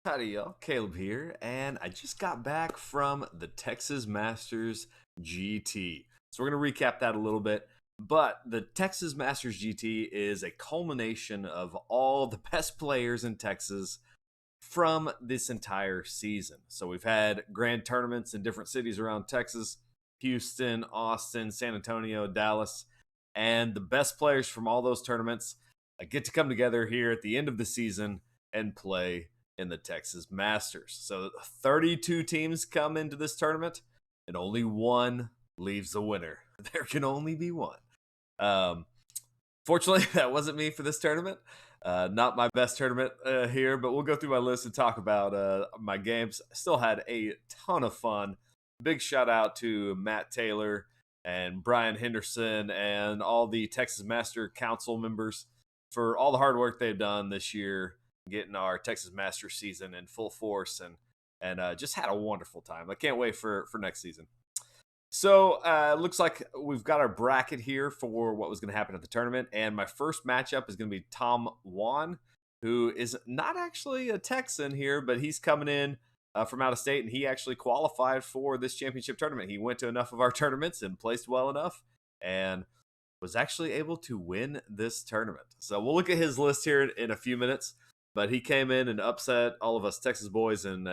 Howdy y'all, Caleb here, and I just got back from the Texas Masters GT. So we're going to recap that a little bit, but the Texas Masters GT is a culmination of all the best players in Texas from this entire season. So we've had grand tournaments in different cities around Texas: Houston, Austin, San Antonio, Dallas, and the best players from all those tournaments get to come together here at the end of the season and play in the Texas Masters. So 32 teams come into this tournament, and only one leaves the winner. There can only be one. Fortunately, that wasn't me for this tournament. Not my best tournament here, but we'll go through my list and talk about my games. Still had a ton of fun. Big shout out to Matt Taylor and Brian Henderson and all the Texas Master Council members for all the hard work they've done this year, getting our Texas Masters season in full force, and just had a wonderful time. I can't wait for next season. So looks like we've got our bracket here for what was going to happen at the tournament, and my first matchup is going to be Tom Wan, who is not actually a Texan here, but he's coming in from out of state, and he actually qualified for this championship tournament. He went to enough of our tournaments and placed well enough, and was actually able to win this tournament. So we'll look at his list here in a few minutes. But he came in and upset all of us Texas boys, and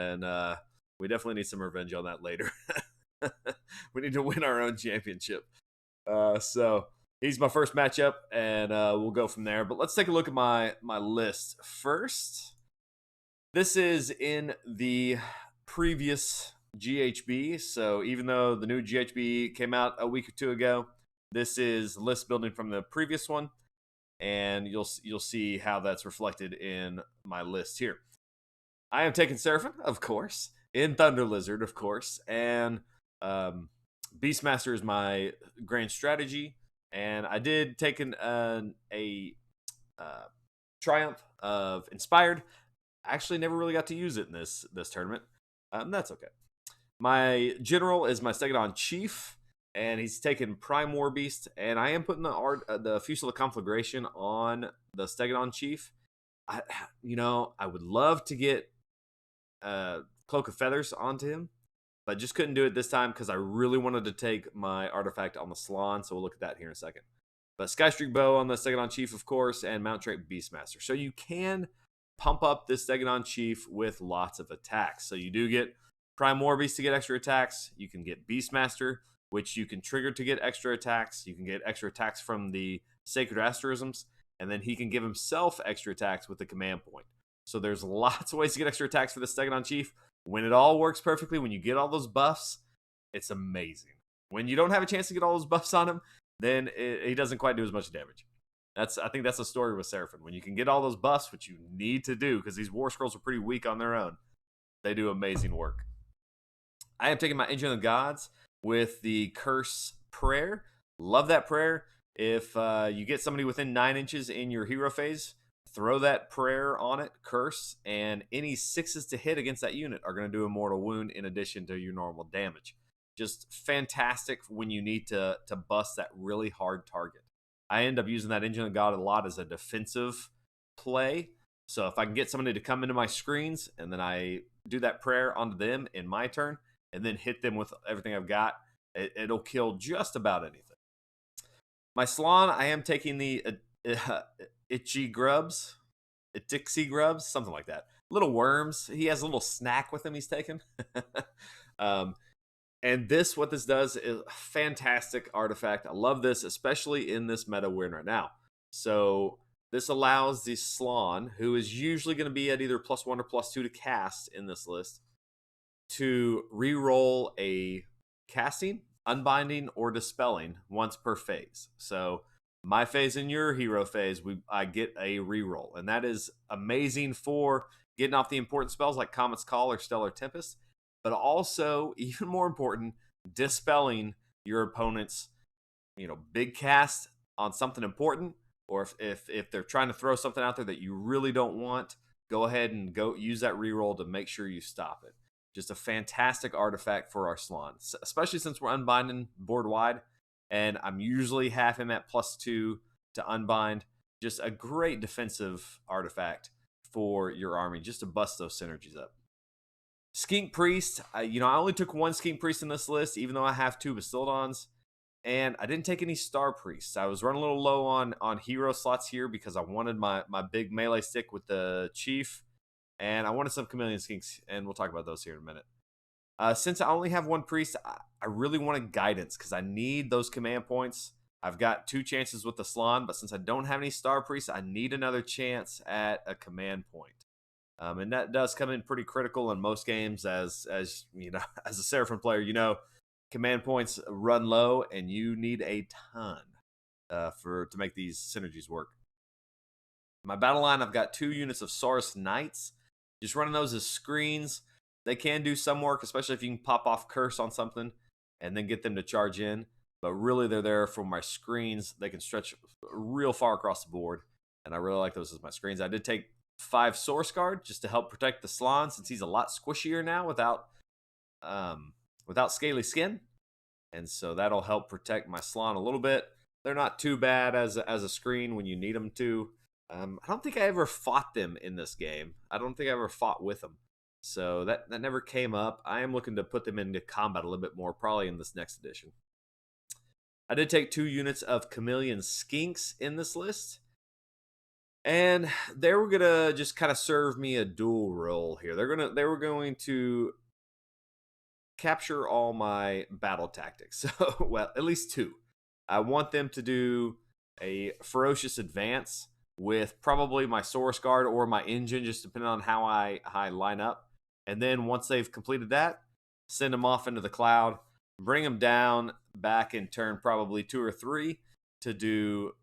we definitely need some revenge on that later. We need to win our own championship. So he's my first matchup, and we'll go from there. But let's take a look at my list first. This is in the previous GHB. So even though the new GHB came out a week or two ago, this is list building from the previous one. And you'll see how that's reflected in my list here. I am taking Seraphon, of course, in Thunder Lizard, of course, and Beastmaster is my grand strategy. And I did take a Triumph of Inspired. I actually never really got to use it in this tournament. That's okay. My general is my Stegodon Chief, and he's taken Prime War Beast, and I am putting the Fusilier Conflagration on the Stegodon Chief. I would love to get Cloak of Feathers onto him, but just couldn't do it this time because I really wanted to take my artifact on the Salon, so we'll look at that here in a second. But Skystreak Bow on the Stegodon Chief, of course, and Mount Trait Beastmaster. So you can pump up this Stegodon Chief with lots of attacks. So you do get Prime War Beast to get extra attacks. You can get Beastmaster, which you can trigger to get extra attacks. You can get extra attacks from the Sacred Asterisms, and then he can give himself extra attacks with the command point. So there's lots of ways to get extra attacks for the Stegodon Chief. When it all works perfectly, when you get all those buffs, it's amazing. When you don't have a chance to get all those buffs on him, then he doesn't quite do as much damage. I think that's the story with Seraphon. When you can get all those buffs, which you need to do, because these War Scrolls are pretty weak on their own, they do amazing work. I am taking my Engine of the Gods with the Curse Prayer. Love that prayer. If you get somebody within 9 inches in your hero phase, throw that prayer on it, curse, and any 6s to hit against that unit are going to do a mortal wound in addition to your normal damage. Just fantastic when you need to bust that really hard target. I end up using that Engine of God a lot as a defensive play. So if I can get somebody to come into my screens and then I do that prayer onto them in my turn, and then hit them with everything I've got, it'll kill just about anything. My Salon, I am taking the Itchy Grubs, something like that. Little worms. He has a little snack with him he's taking. And what this does is a fantastic artifact. I love this, especially in this meta we're in right now. So this allows the Salon, who is usually going to be at either +1 or +2 to cast in this list, to re-roll a casting, unbinding, or dispelling once per phase. So my phase and your hero phase, I get a re-roll, and that is amazing for getting off the important spells like Comet's Call or Stellar Tempest, but also, even more important, dispelling your opponent's big cast on something important, or if they're trying to throw something out there that you really don't want, go ahead and go use that re-roll to make sure you stop it. Just a fantastic artifact for our Salon, especially since we're unbinding board wide, and I'm usually have him at +2 to unbind. Just a great defensive artifact for your army just to bust those synergies up. Skink Priest, I only took one Skink Priest in this list, even though I have 2 Bastildons. And I didn't take any Star Priests. I was running a little low on hero slots here because I wanted my big melee stick with the Chief. And I wanted some Chameleon Skinks, and we'll talk about those here in a minute. Since I only have 1 Priest, I really wanted Guidance because I need those command points. I've got 2 chances with the Slan, but since I don't have any Star Priests, I need another chance at a command point. And that does come in pretty critical in most games as you know, as a Seraphon player, command points run low and you need a ton to make these synergies work. My battle line, I've got 2 units of Saurus Knights. Just running those as screens. They can do some work, especially if you can pop off Curse on something and then get them to charge in. But really, they're there for my screens. They can stretch real far across the board, and I really like those as my screens. I did take 5 Source Guard just to help protect the Slan, since he's a lot squishier now without scaly skin, and so that'll help protect my Slan a little bit. They're not too bad as a screen when you need them to. I don't think I ever fought them in this game. I don't think I ever fought with them. So that never came up. I am looking to put them into combat a little bit more, probably in this next edition. I did take 2 units of Chameleon Skinks in this list. And they were going to just kind of serve me a dual role here. They were going to capture all my battle tactics. So, well, at least 2. I want them to do a ferocious advance with probably my Source Guard or my engine, just depending on how I line up. And then once they've completed that, send them off into the cloud, bring them down back in turn probably 2 or 3 to do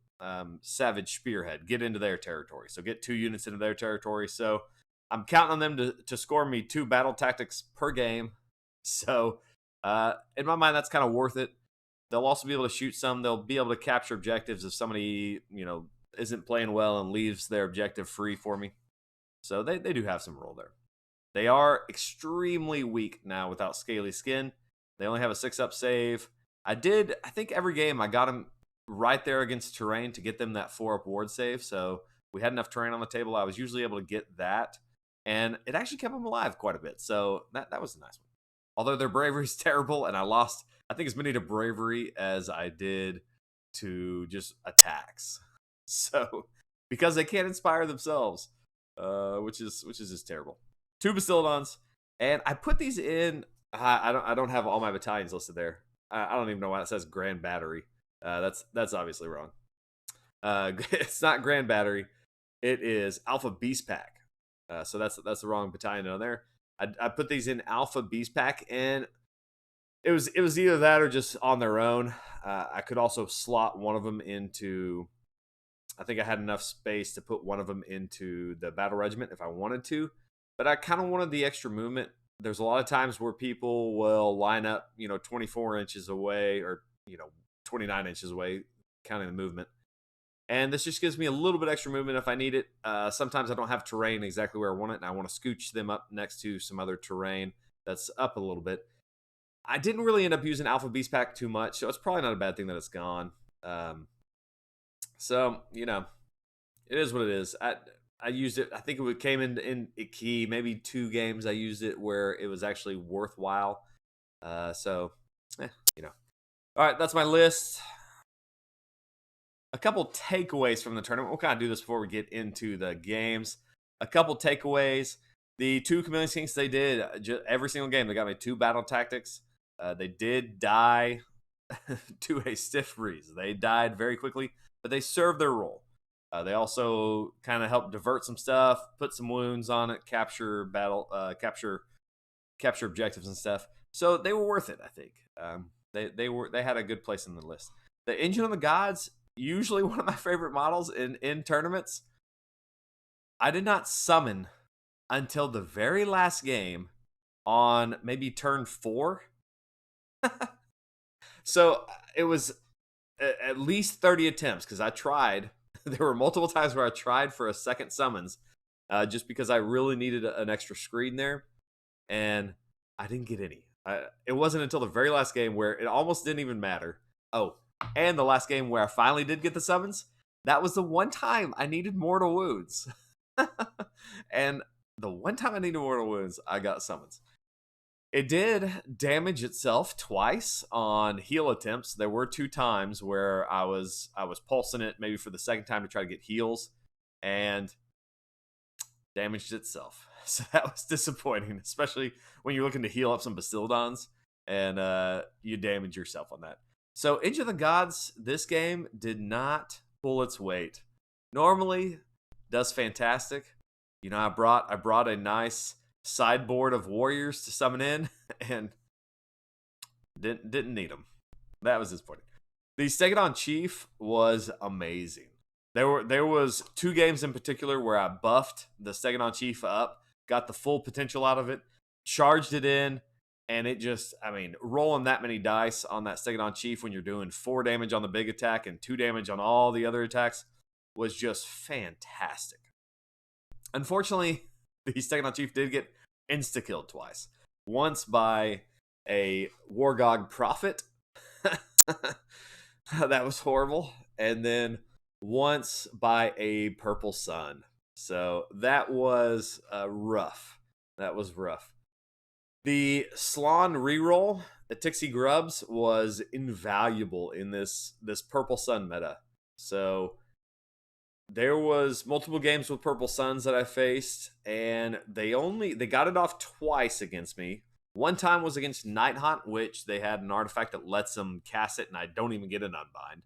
Savage Spearhead, get into their territory. So get 2 units into their territory. So I'm counting on them to score me 2 battle tactics per game. So in my mind, that's kind of worth it. They'll also be able to shoot some. They'll be able to capture objectives if somebody, isn't playing well and leaves their objective free for me. So they do have some role there. They are extremely weak now without Scaly Skin. They only have a 6-up save. I think every game I got them right there against terrain to get them that 4-up ward save. So we had enough terrain on the table. I was usually able to get that. And it actually kept them alive quite a bit. So that was a nice one. Although their bravery is terrible, and I lost, I think, as many to bravery as I did to just attacks. So, because they can't inspire themselves, which is just terrible. 2 Bastildons, and I put these in. I don't have all my battalions listed there. I don't even know why it says Grand Battery. That's obviously wrong. It's not Grand Battery. It is Alpha Beast Pack. So that's the wrong battalion on there. I put these in Alpha Beast Pack, and it was either that or just on their own. I could also slot one of them into. I think I had enough space to put one of them into the Battle Regiment if I wanted to, but I kind of wanted the extra movement. There's a lot of times where people will line up, 24 inches away or, 29 inches away, counting the movement. And this just gives me a little bit extra movement if I need it. Sometimes I don't have terrain exactly where I want it, and I want to scooch them up next to some other terrain that's up a little bit. I didn't really end up using Alpha Beast Pack too much, so it's probably not a bad thing that it's gone. So, it is what it is. I used it. I think it came in a key, maybe 2 games I used it where it was actually worthwhile. All right, that's my list. A couple takeaways from the tournament. We'll kind of do this before we get into the games. A couple takeaways. The 2 Chameleon Skinks they did, every single game, they got me 2 battle tactics. They did die to a stiff breeze. They died very quickly, but they served their role. They also kind of helped divert some stuff, put some wounds on it, capture objectives and stuff. So they were worth it, I think. They had a good place in the list. The Engine of the Gods, usually one of my favorite models in tournaments. I did not summon until the very last game on maybe turn 4. So it was at least 30 attempts because I tried. There were multiple times where I tried for a second summons just because I really needed an extra screen there, and I didn't get any. It wasn't until the very last game where it almost didn't even matter. Oh, and the last game where I finally did get the summons, that was the one time I needed mortal wounds. And the one time I needed mortal wounds, I got summons. It did damage itself twice on heal attempts. There were 2 times where I was pulsing it maybe for the second time to try to get heals, and damaged itself. So that was disappointing, especially when you're looking to heal up some Basildons and you damage yourself on that. So Edge of the Gods, this game did not pull its weight. Normally does fantastic. You know, I brought a nice sideboard of warriors to summon in, and didn't need them. That was disappointing. The Stegadon Chief was amazing. There was 2 games in particular where I buffed the Stegadon Chief up, got the full potential out of it, charged it in, and it just, I mean, rolling that many dice on that Stegadon Chief when you're doing 4 damage on the big attack and 2 damage on all the other attacks was just fantastic. Unfortunately, the Stegadon Chief did get insta-killed twice. Once by a Wargog Prophet. That was horrible. And then once by a Purple Sun. So that was rough. That was rough. The Slon reroll, the Tixie Grubs, was invaluable in this Purple Sun meta. So there was multiple games with Purple Suns that I faced, and they got it off twice against me. One time was against Nighthaunt, which they had an artifact that lets them cast it, and I don't even get an unbind.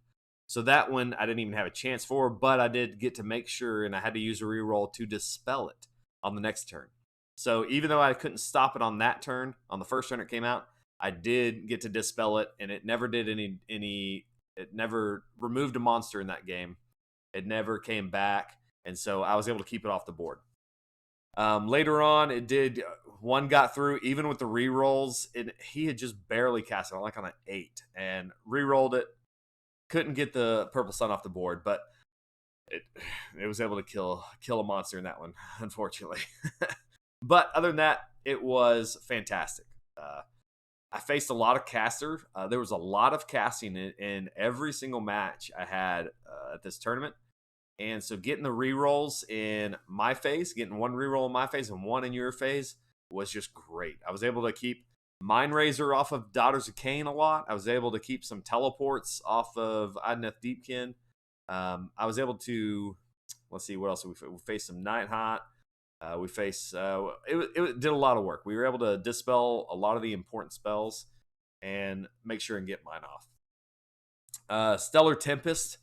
So that one I didn't even have a chance for, but I did get to make sure, and I had to use a reroll to dispel it on the next turn. So even though I couldn't stop it on that turn, on the first turn it came out, I did get to dispel it, and it never did it never removed a monster in that game. It never came back, and so I was able to keep it off the board. Later on, it did. One got through, even with the rerolls. He had just barely cast it, like on an 8, and rerolled it. Couldn't get the Purple Sun off the board, but it was able to kill a monster in that one, unfortunately. But other than that, it was fantastic. I faced a lot of caster. There was a lot of casting in every single match I had at this tournament. And so getting the rerolls in my phase, getting 1 reroll in my phase and 1 in your phase was just great. I was able to keep Mind Razor off of Daughters of Cain a lot. I was able to keep some teleports off of Idneth Deepkin. I was able to, let's see, what else? We faced some Nighthaunt. We faced, it did a lot of work. We were able to dispel a lot of the important spells and make sure and get mine off. Stellar Tempest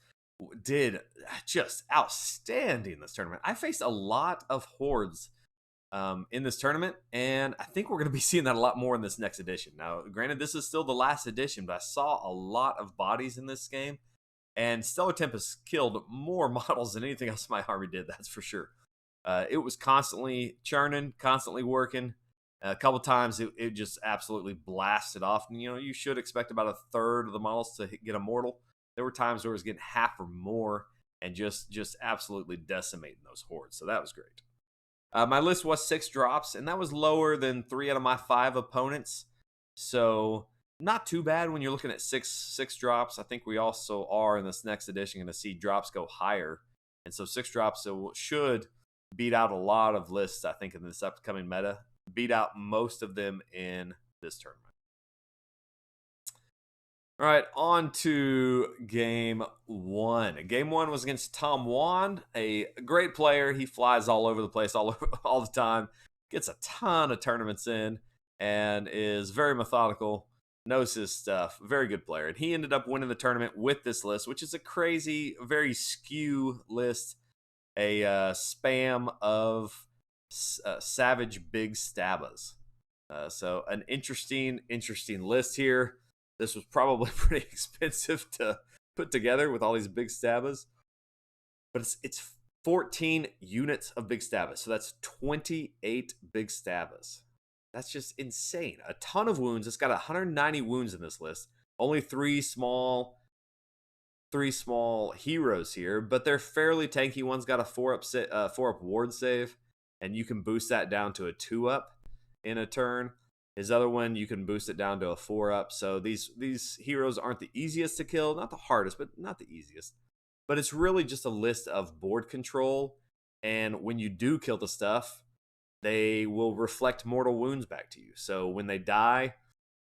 did just outstanding this tournament. I faced a lot of hordes in this tournament, and I think we're going to be seeing that a lot more in this next edition. Now, granted, this is still the last edition, but I saw a lot of bodies in this game, and Stellar Tempest killed more models than anything else my army did, that's for sure. It was constantly churning, constantly working. A couple times it just absolutely blasted off. And, you know, you should expect about a third of the models to get a mortal. There were times where it was getting half or more and just absolutely decimating those hordes. So that was great. My list was 6 drops, and that was lower than 3 out of my 5 opponents. So not too bad when you're looking at six drops. I think we also are in this next edition going to see drops go higher. And so 6 drops should beat out a lot of lists, I think, in this upcoming meta. Beat out most of them in this tournament. All right, on to game 1. Game 1 was against Tom Wan, a great player. He flies all over the place all the time, gets a ton of tournaments in, and is very methodical, knows his stuff. Very good player. And he ended up winning the tournament with this list, which is a crazy, very skew list. A spam of savage big Stabbas. So an interesting list here. This was probably pretty expensive to put together with all these big Stabbas. But it's 14 units of big Stabbas. So that's 28 big Stabbas. That's just insane. A ton of wounds. It's got 190 wounds in this list. Only 3 small heroes here, but they're fairly tanky. One's got a 4-up ward save, and you can boost that down to a 2-up in a turn. His other one, you can boost it down to a 4-up. So these heroes aren't the easiest to kill, not the hardest, but not the easiest. But it's really just a list of board control And when you do kill the stuff, they will reflect mortal wounds back to you. So when they die,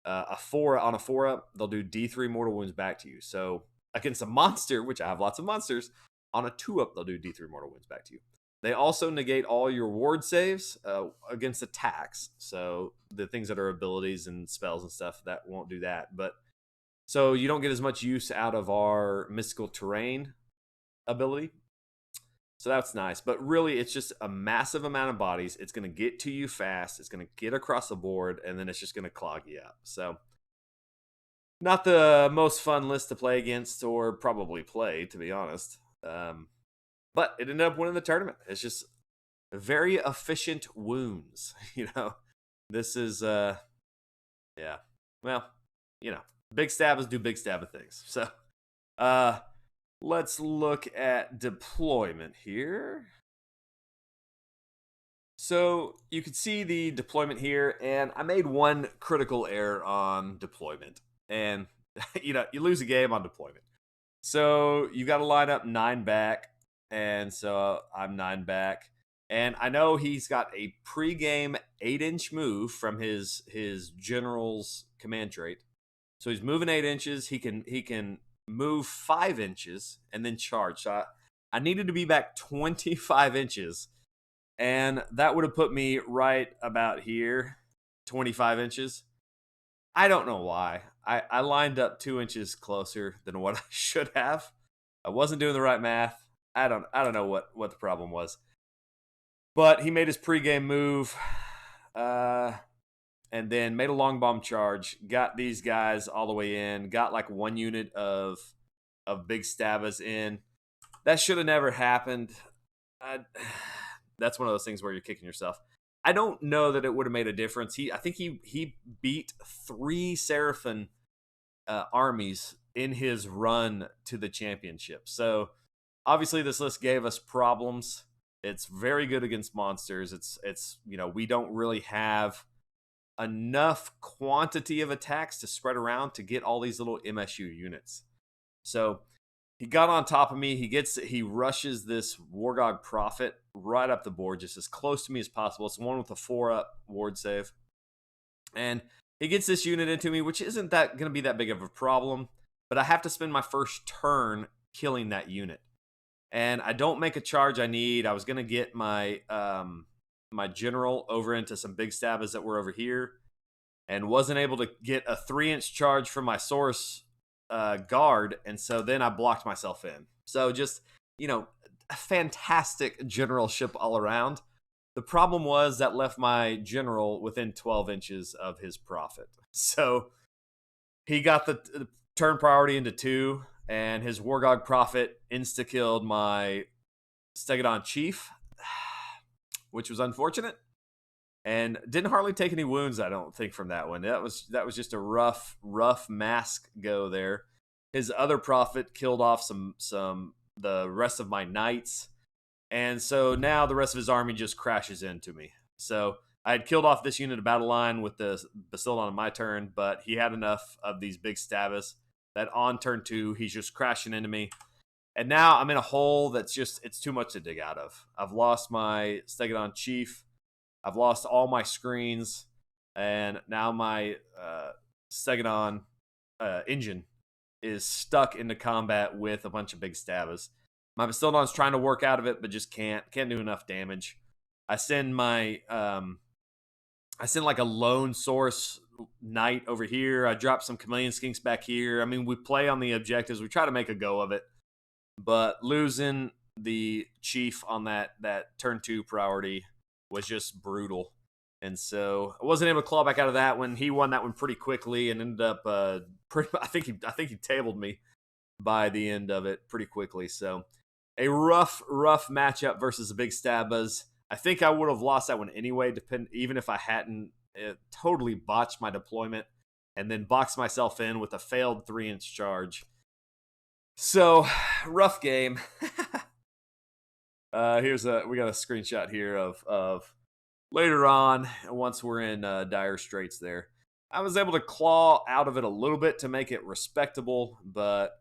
on a 4-up, they'll do D3 mortal wounds back to you. So against a monster, which I have lots of monsters, on a 2-up, they'll do D3 mortal wounds back to you. They also negate all your ward saves against attacks. So the things that are abilities and spells and stuff, that won't do that. But so you don't get as much use out of our mystical terrain ability. So that's nice. But really, it's just a massive amount of bodies. It's going to get to you fast. It's going to get across the board, and then it's just going to clog you up. So not the most fun list to play against or probably play, to be honest. But it ended up winning the tournament. It's just very efficient wounds. This is, yeah. Well, big stabbers do big stabber things. So, let's look at deployment here. So you can see the deployment here, and I made one critical error on deployment. And, you lose a game on deployment. So you got to line up 9 back. And so I'm 9 back. And I know he's got a pre-game 8-inch move from his general's command trait. So he's moving 8 inches. He can move 5 inches and then charge. So I needed to be back 25 inches. And that would have put me right about here, 25 inches. I don't know why. I lined up 2 inches closer than what I should have. I wasn't doing the right math. I don't know what the problem was. But he made his pregame move, and then made a long bomb charge, got these guys all the way in, got like 1 unit of big Stabbas in. That should have never happened. That's one of those things where you're kicking yourself. I don't know that it would have made a difference. I think he beat 3 Seraphon armies in his run to the championship. So obviously this list gave us problems. It's very good against monsters. It's we don't really have enough quantity of attacks to spread around to get all these little MSU units. So he got on top of me. He rushes this Wargog Prophet right up the board, just as close to me as possible. It's the one with a 4-up ward save. And he gets this unit into me, which isn't that going to be that big of a problem, but I have to spend my first turn killing that unit. And I don't make a charge I need. I was going to get my my general over into some big Stabbas that were over here, and wasn't able to get a 3-inch charge from my source guard, and so then I blocked myself in. So just, a fantastic generalship all around. The problem was that left my general within 12 inches of his prophet. So he got the turn priority into 2, and his Wargog Prophet insta-killed my Stegodon Chief, which was unfortunate. And didn't hardly take any wounds, I don't think, from that one. That was just a rough mask go there. His other prophet killed off the rest of my knights. And so now the rest of his army just crashes into me. So I had killed off this unit of battle line with the Basildon on my turn, but he had enough of these big Stabbas that on turn 2, he's just crashing into me. And now I'm in a hole that's it's too much to dig out of. I've lost my Stegodon Chief. I've lost all my screens. And now my Stegodon engine is stuck into combat with a bunch of big Stabbas. My Basildon's trying to work out of it, but just can't do enough damage. I send like a lone source knight over here. I drop some chameleon skinks back here. I mean, we play on the objectives. We try to make a go of it, but losing the chief on that turn 2 priority was just brutal. And so I wasn't able to claw back out of that one. He won that one pretty quickly and ended up I think he tabled me by the end of it pretty quickly. So a rough matchup versus the big Stabbas. I think I would have lost that one anyway, even if I hadn't totally botched my deployment and then boxed myself in with a failed 3-inch charge. So rough game. We got a screenshot here of later on, once we're in dire straits there. I was able to claw out of it a little bit to make it respectable, but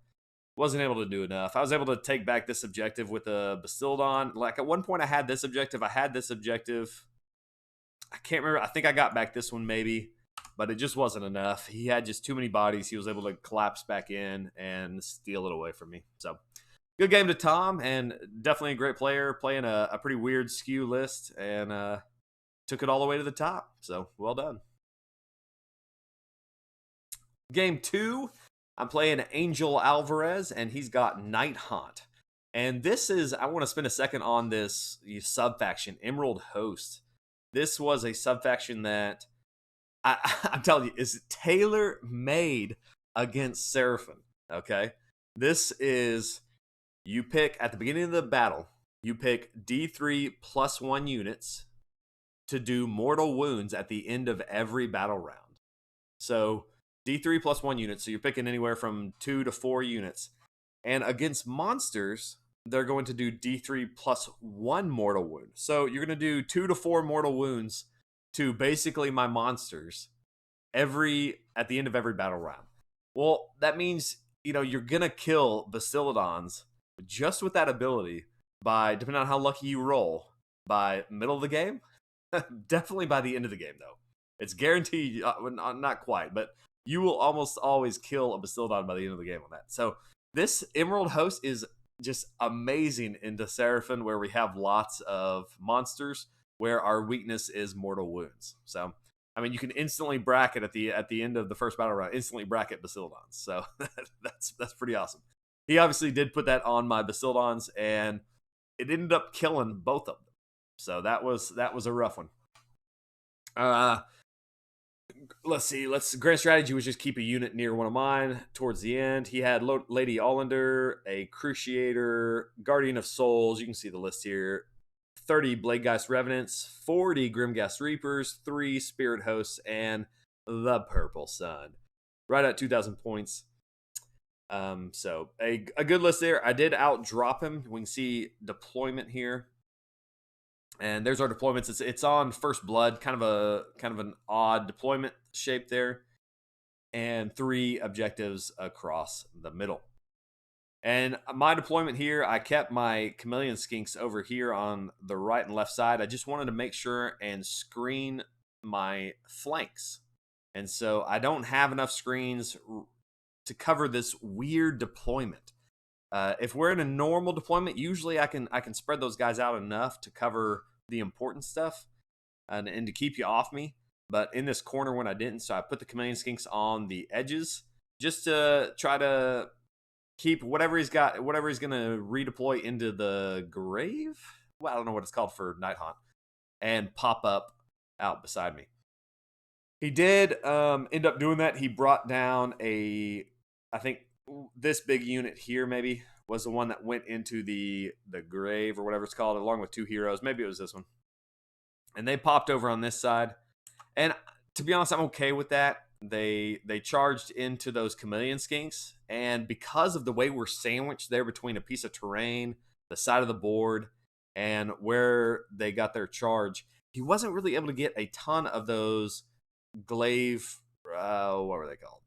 wasn't able to do enough. I was able to take back this objective with a Bastildon. Like at one point I had this objective. I can't remember. I think I got back this one maybe, but it just wasn't enough. He had just too many bodies. He was able to collapse back in and steal it away from me. So good game to Tom, and definitely a great player, playing a pretty weird skew list, and took it all the way to the top. So well done. Game 2, I'm playing Angel Alvarez, and he's got Nighthaunt. And this is, I want to spend a second on this sub-faction, Emerald Host. This was a sub-faction that, I'm telling you, is tailor-made against Seraphon, okay? This is, you pick, at the beginning of the battle, you pick D3 plus 1 units to do mortal wounds at the end of every battle round. So, D3 plus 1 units, so you're picking anywhere from 2 to 4 units. And against monsters, they're going to do D3 plus 1 mortal wound. So you're going to do 2 to 4 mortal wounds to basically my monsters at the end of every battle round. Well, that means, you're going to kill Bastiladons just with that ability by, depending on how lucky you roll, by middle of the game. Definitely by the end of the game, though. It's guaranteed, not quite, but you will almost always kill a Bastildon by the end of the game on that. So this Emerald Host is just amazing into Seraphon, where we have lots of monsters where our weakness is mortal wounds. So, I mean, you can instantly bracket at the end of the first battle round, instantly bracket Bastildons. So that's pretty awesome. He obviously did put that on my Bastildons, and it ended up killing both of them. So that was a rough one. Let's see. Grand strategy was just keep a unit near one of mine towards the end. He had Lady Allender, a Cruciator, Guardian of Souls. You can see the list here. 30 Bladegeist Revenants, 40 Grimghast Reapers, 3 Spirit Hosts, and the Purple Sun. Right at 2,000 points. So a good list there. I did outdrop him. We can see deployment here. And there's our deployments. It's on First Blood, kind of an odd deployment shape there, and 3 objectives across the middle. And my deployment here, I kept my Chameleon Skinks over here on the right and left side. I just wanted to make sure and screen my flanks, and so I don't have enough screens to cover this weird deployment. If we're in a normal deployment, usually I can spread those guys out enough to cover the important stuff and to keep you off me. But in this corner when I didn't, so I put the Chameleon Skinks on the edges just to try to keep whatever he's going to redeploy into the grave. Well, I don't know what it's called for Nighthaunt, and pop up out beside me. He did end up doing that. He brought down I think this big unit here maybe was the one that went into the grave or whatever it's called, along with 2 heroes. Maybe it was this one. And they popped over on this side. And to be honest, I'm okay with that. They charged into those Chameleon Skinks, and because of the way we're sandwiched there between a piece of terrain, the side of the board, and where they got their charge, he wasn't really able to get a ton of those glaive, what were they called?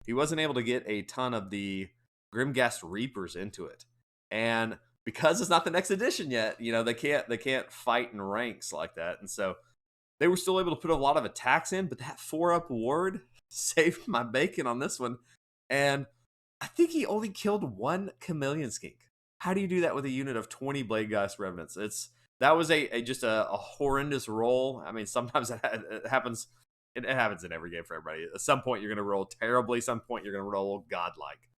He wasn't able to get a ton of the Grimghast Reapers into it. And because it's not the next edition yet, they can't fight in ranks like that. And so they were still able to put a lot of attacks in, but that 4-up ward saved my bacon on this one. And I think he only killed 1 Chameleon Skink. How do you do that with a unit of 20 Bladegeist Revenants? That was just a horrendous roll. I mean, sometimes it happens. It happens in every game for everybody. At some point, you're going to roll terribly. Some point, you're going to roll godlike.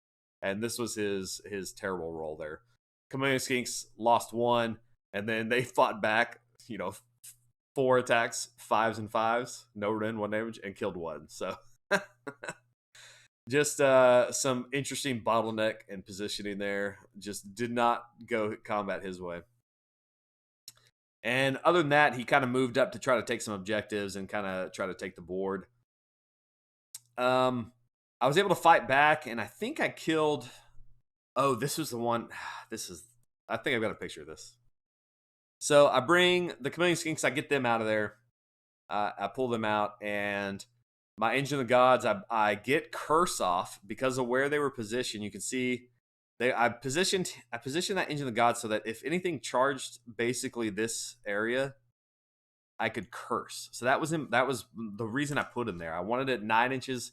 And this was his terrible roll there. Chameleon Skinks lost 1, and then they fought back, 4 attacks, 5s and 5s, no rend, 1 damage, and killed 1. So just some interesting bottleneck and positioning there. Just did not go combat his way. And other than that, he kind of moved up to try to take some objectives and kind of try to take the board. I was able to fight back, and I think I killed... Oh, this was the one... I think I've got a picture of this. So I bring the Chameleon Skinks, I get them out of there. I pull them out, and my Engine of the Gods, I get Curse off because of where they were positioned. You can see I positioned that Engine of the Gods so that if anything charged basically this area, I could curse. So that was the reason I put him there. I wanted it 9 inches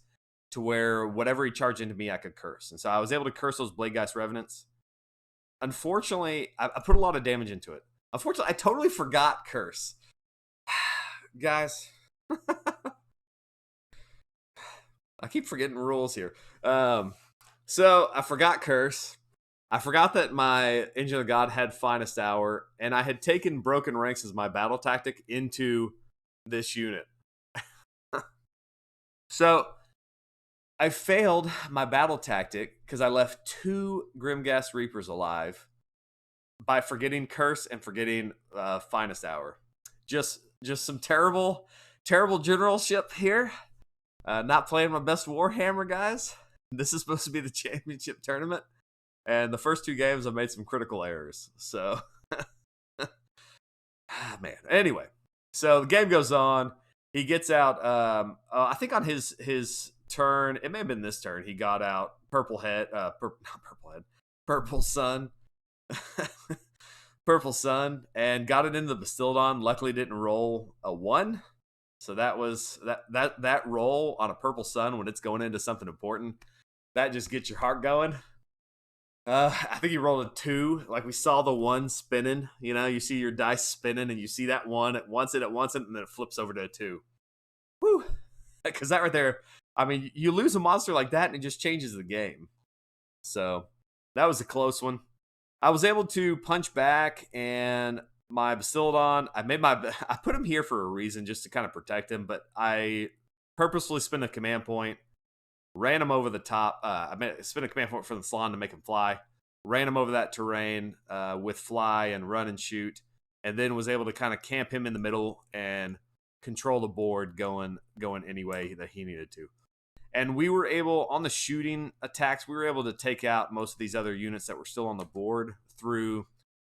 to where whatever he charged into me, I could curse. And so I was able to curse those Bladegeist Revenants. Unfortunately, I put a lot of damage into it. Unfortunately, I totally forgot curse. Guys, I keep forgetting rules here. So I forgot curse. I forgot that my Engine of God had Finest Hour, and I had taken Broken Ranks as my battle tactic into this unit. So I failed my battle tactic because I left 2 Grimghast Reapers alive by forgetting curse and forgetting Finest Hour. Just some terrible generalship here. Not playing my best Warhammer, guys. This is supposed to be the championship tournament. And the first 2 games, I made some critical errors. So, man. Anyway, so the game goes on. He gets out, I think on his turn, it may have been this turn, he got out Purple Sun. Purple Sun, and got it into the Bastildon. Luckily didn't roll a 1. So that was that roll on a Purple Sun when it's going into something important. That just gets your heart going. I think he rolled a 2. Like, we saw the 1 spinning. You know, you see your dice spinning, and you see that 1. It wants it, and then it flips over to a 2. Woo! Because that right there, I mean, you lose a monster like that, and it just changes the game. So that was a close one. I was able to punch back, and my Bastildon, I put him here for a reason, just to kind of protect him, but I purposefully spent a command point, ran him over the top. Spent a command point for the Salon to make him fly. Ran him over that terrain with fly and run and shoot, and then was able to kind of camp him in the middle and control the board going any way that he needed to. And we were able, on the shooting attacks, we were able to take out most of these other units that were still on the board through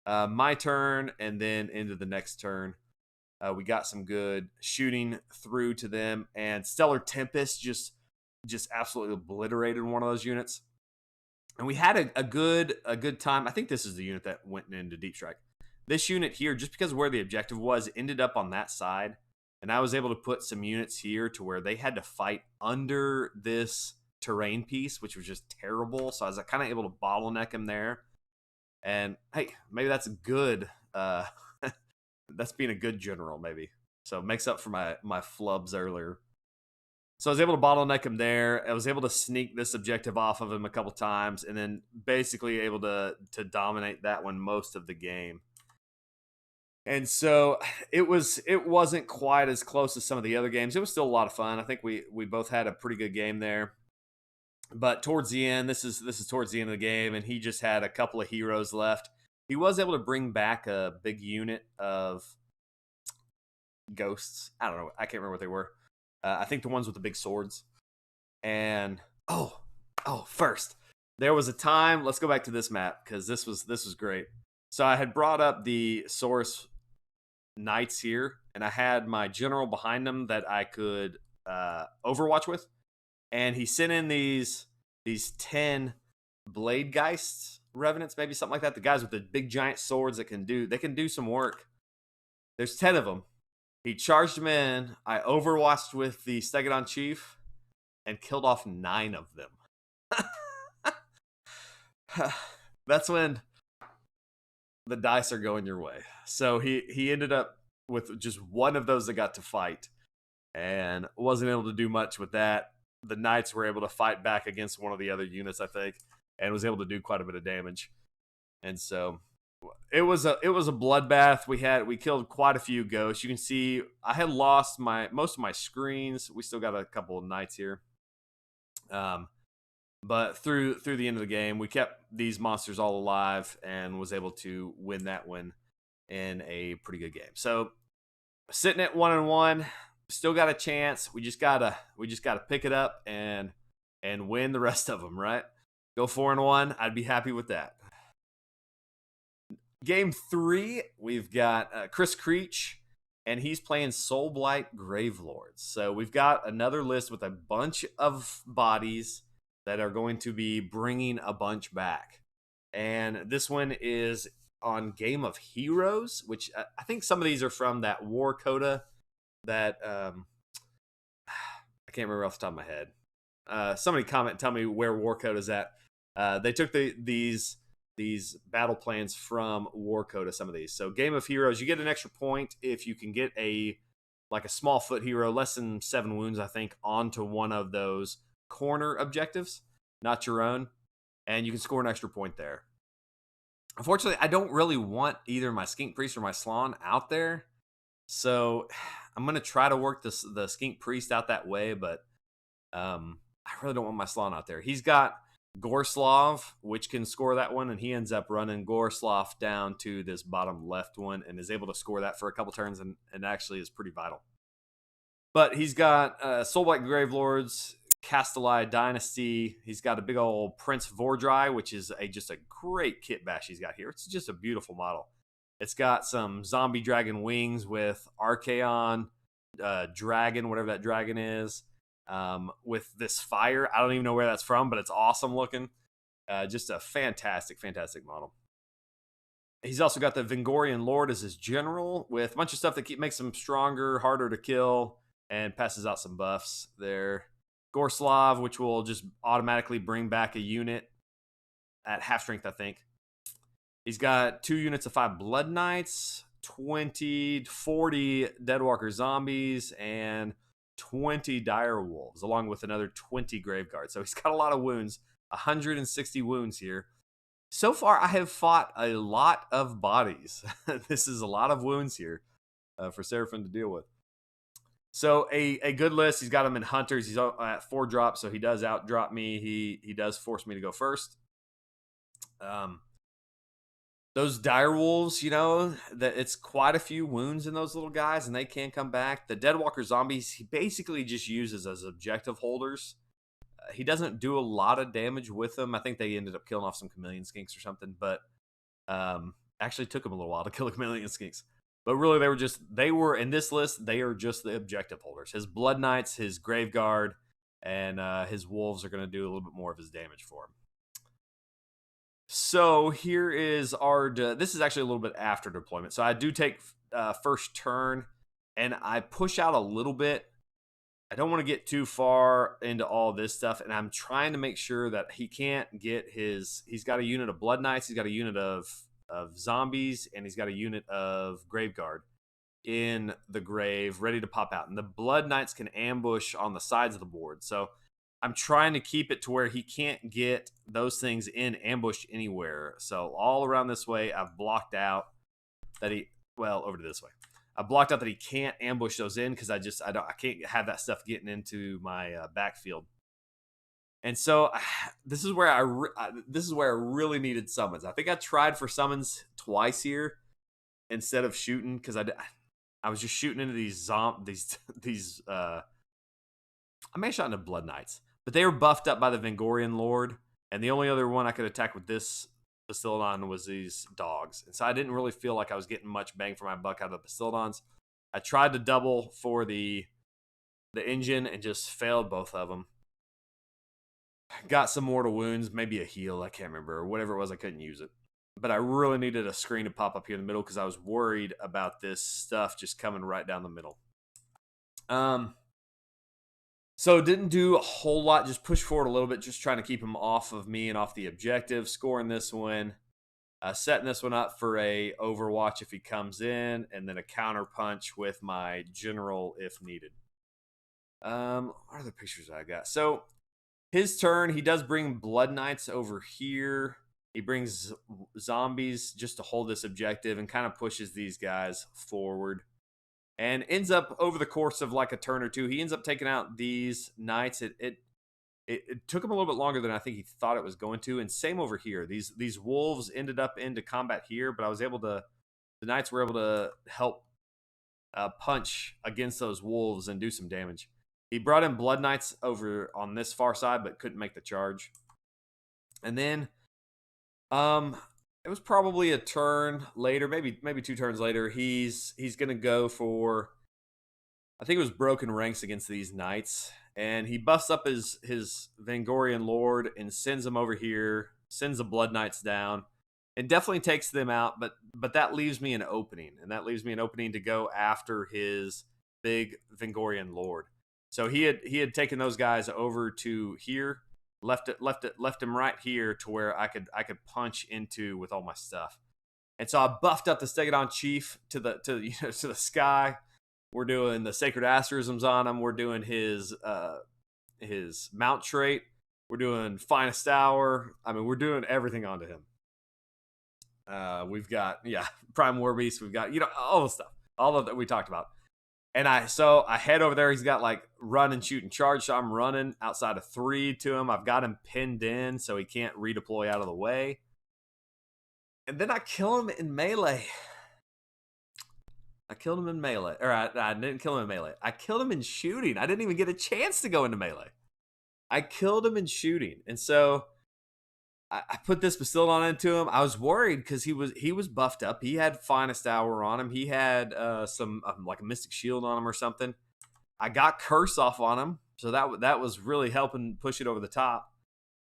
my turn and then into the next turn. We got some good shooting through to them, and Stellar Tempest just absolutely obliterated one of those units. And we had a good time. I think this is the unit that went into Deep Strike. This unit here, just because of where the objective was, ended up on that side. And I was able to put some units here to where they had to fight under this terrain piece, which was just terrible. So I was kind of able to bottleneck him there. And hey, maybe that's good. That's being a good general, maybe. So it makes up for my flubs earlier. So I was able to bottleneck him there. I was able to sneak this objective off of him a couple times, and then basically able to dominate that one most of the game. And so it wasn't quite as close as some of the other games. It was still a lot of fun. I think we both had a pretty good game there. But towards the end, this is towards the end of the game, and he just had a couple of heroes left. He was able to bring back a big unit of ghosts. I don't know. I can't remember what they were. I think the ones with the big swords. And first, there was a time. Let's go back to this map because this was great. So I had brought up the Saurus Knights here, and I had my general behind them that I could Overwatch with, and he sent in these 10 Bladegeist Revenants, maybe something like that. The guys with the big giant swords that can do some work. There's 10 of them. He charged them in. I Overwatched with the Stegodon Chief and killed off 9 of them. That's when the dice are going your way. So he ended up with just one of those that got to fight and wasn't able to do much with that. The Knights were able to fight back against one of the other units, I think, and was able to do quite a bit of damage. And so it was a bloodbath. We killed quite a few ghosts. You can see I had lost most of my screens. We still got a couple of Knights here. But through the end of the game, we kept these monsters all alive and was able to win that one in a pretty good game. So sitting at 1-1, still got a chance. We just gotta pick it up and win the rest of them, right? Go 4-1. I'd be happy with that. Game 3, we've got Chris Creech, and he's playing Soulblight Gravelords. So we've got another list with a bunch of bodies that are going to be bringing a bunch back. And this one is on Game of Heroes, which I think some of these are from that War Coda that I can't remember off the top of my head. Somebody comment and tell me where War Coda is at. They took these battle plans from War Coda, some of these. So Game of Heroes, you get an extra point if you can get a small foot hero, less than 7 wounds, I think, onto one of those corner objectives, not your own, and you can score an extra point there. Unfortunately, I don't really want either my Skink Priest or my Slann out there, so I'm going to try to work the Skink Priest out that way, but I really don't want my Slann out there. He's got Gorslav, which can score that one, and he ends up running Gorslav down to this bottom left one and is able to score that for a couple turns and actually is pretty vital. But he's got Soulblight Gravelords, Castellai Dynasty. He's got a big old Prince Vordry, which is just a great kit bash he's got here. It's just a beautiful model. It's got some zombie dragon wings with Archaon dragon, whatever that dragon is, with this fire. I don't even know where that's from, but it's awesome looking. Just a fantastic, fantastic model. He's also got the Vengorian Lord as his general with a bunch of stuff that makes him stronger, harder to kill, and passes out some buffs there. Gorslav, which will just automatically bring back a unit at half strength, I think. He's got 2 units of 5 Blood Knights, 40 Deadwalker Zombies, and 20 Dire Wolves, along with another 20 Graveguards. So he's got a lot of wounds, 160 wounds here. So far, I have fought a lot of bodies. This is a lot of wounds here for Seraphon to deal with. So a good list. He's got him in Hunters. He's at 4 drops, so he does outdrop me. He does force me to go first. Those Dire Wolves, that it's quite a few wounds in those little guys, and they can come back. The Deadwalker Zombies, he basically just uses as objective holders. He doesn't do a lot of damage with them. I think they ended up killing off some Chameleon Skinks or something, but actually took him a little while to kill a Chameleon Skinks. But really, they were in this list, they are just the objective holders. His Blood Knights, his Graveguard, and his Wolves are going to do a little bit more of his damage for him. So here is this is actually a little bit after deployment. So I do take first turn, and I push out a little bit. I don't want to get too far into all this stuff, and I'm trying to make sure that he can't get he's got a unit of Blood Knights, he's got a unit of zombies, and he's got a unit of Graveguard in the grave ready to pop out. And the Blood Knights can ambush on the sides of the board. So I'm trying to keep it to where he can't get those things in ambushed anywhere. So all around this way, I've blocked out that over to this way. I blocked out that he can't ambush those in because I can't have that stuff getting into my backfield. And so this is where I really needed summons. I think I tried for summons twice here instead of shooting because I was just shooting into these I may have shot into Blood Knights, but they were buffed up by the Vengorian Lord, and the only other one I could attack with this Bastiladon was these dogs. And so I didn't really feel like I was getting much bang for my buck out of the Bastiladons. I tried to double for the engine and just failed both of them. Got some mortal wounds, maybe a heal, I can't remember, or whatever it was, I couldn't use it. But I really needed a screen to pop up here in the middle because I was worried about this stuff just coming right down the middle. So didn't do a whole lot, just push forward a little bit, just trying to keep him off of me and off the objective, scoring this one, setting this one up for a overwatch if he comes in, and then a counter punch with my general if needed. What are the pictures I got? So his turn, he does bring Blood Knights over here. He brings zombies just to hold this objective and kind of pushes these guys forward. And ends up, over the course of like a turn or two, he ends up taking out these knights. It took him a little bit longer than I think he thought it was going to. And same over here. These wolves ended up into combat here, but the knights were able to help punch against those wolves and do some damage. He brought in Blood Knights over on this far side, but couldn't make the charge. And then it was probably a turn later, maybe 2 turns later. He's going to go for, I think it was Broken Ranks against these knights. And he buffs up his Vengorian Lord and sends him over here sends the Blood Knights down. It definitely takes them out, but that leaves me an opening, and that leaves me an opening to go after his big Vengorian Lord. So he had taken those guys over to here, left him right here to where I could punch into with all my stuff. And so I buffed up the Stegodon Chief to the sky. We're doing the Sacred Asterisms on him. We're doing his mount trait. We're doing Finest Hour. I mean, we're doing everything onto him. We've got Prime War Beast. We've got all the stuff, all of that we talked about. And I head over there. He's got like run and shoot and charge. So I'm running outside of 3 to him. I've got him pinned in so he can't redeploy out of the way. And then I kill him in melee. I killed him in melee. Or I didn't kill him in melee. I killed him in shooting. I didn't even get a chance to go into melee. I killed him in shooting. And so I put this Bastillon into him. I was worried because he was buffed up. He had Finest Hour on him. He had some like a Mystic Shield on him or something. I got Curse off on him. So that was really helping push it over the top.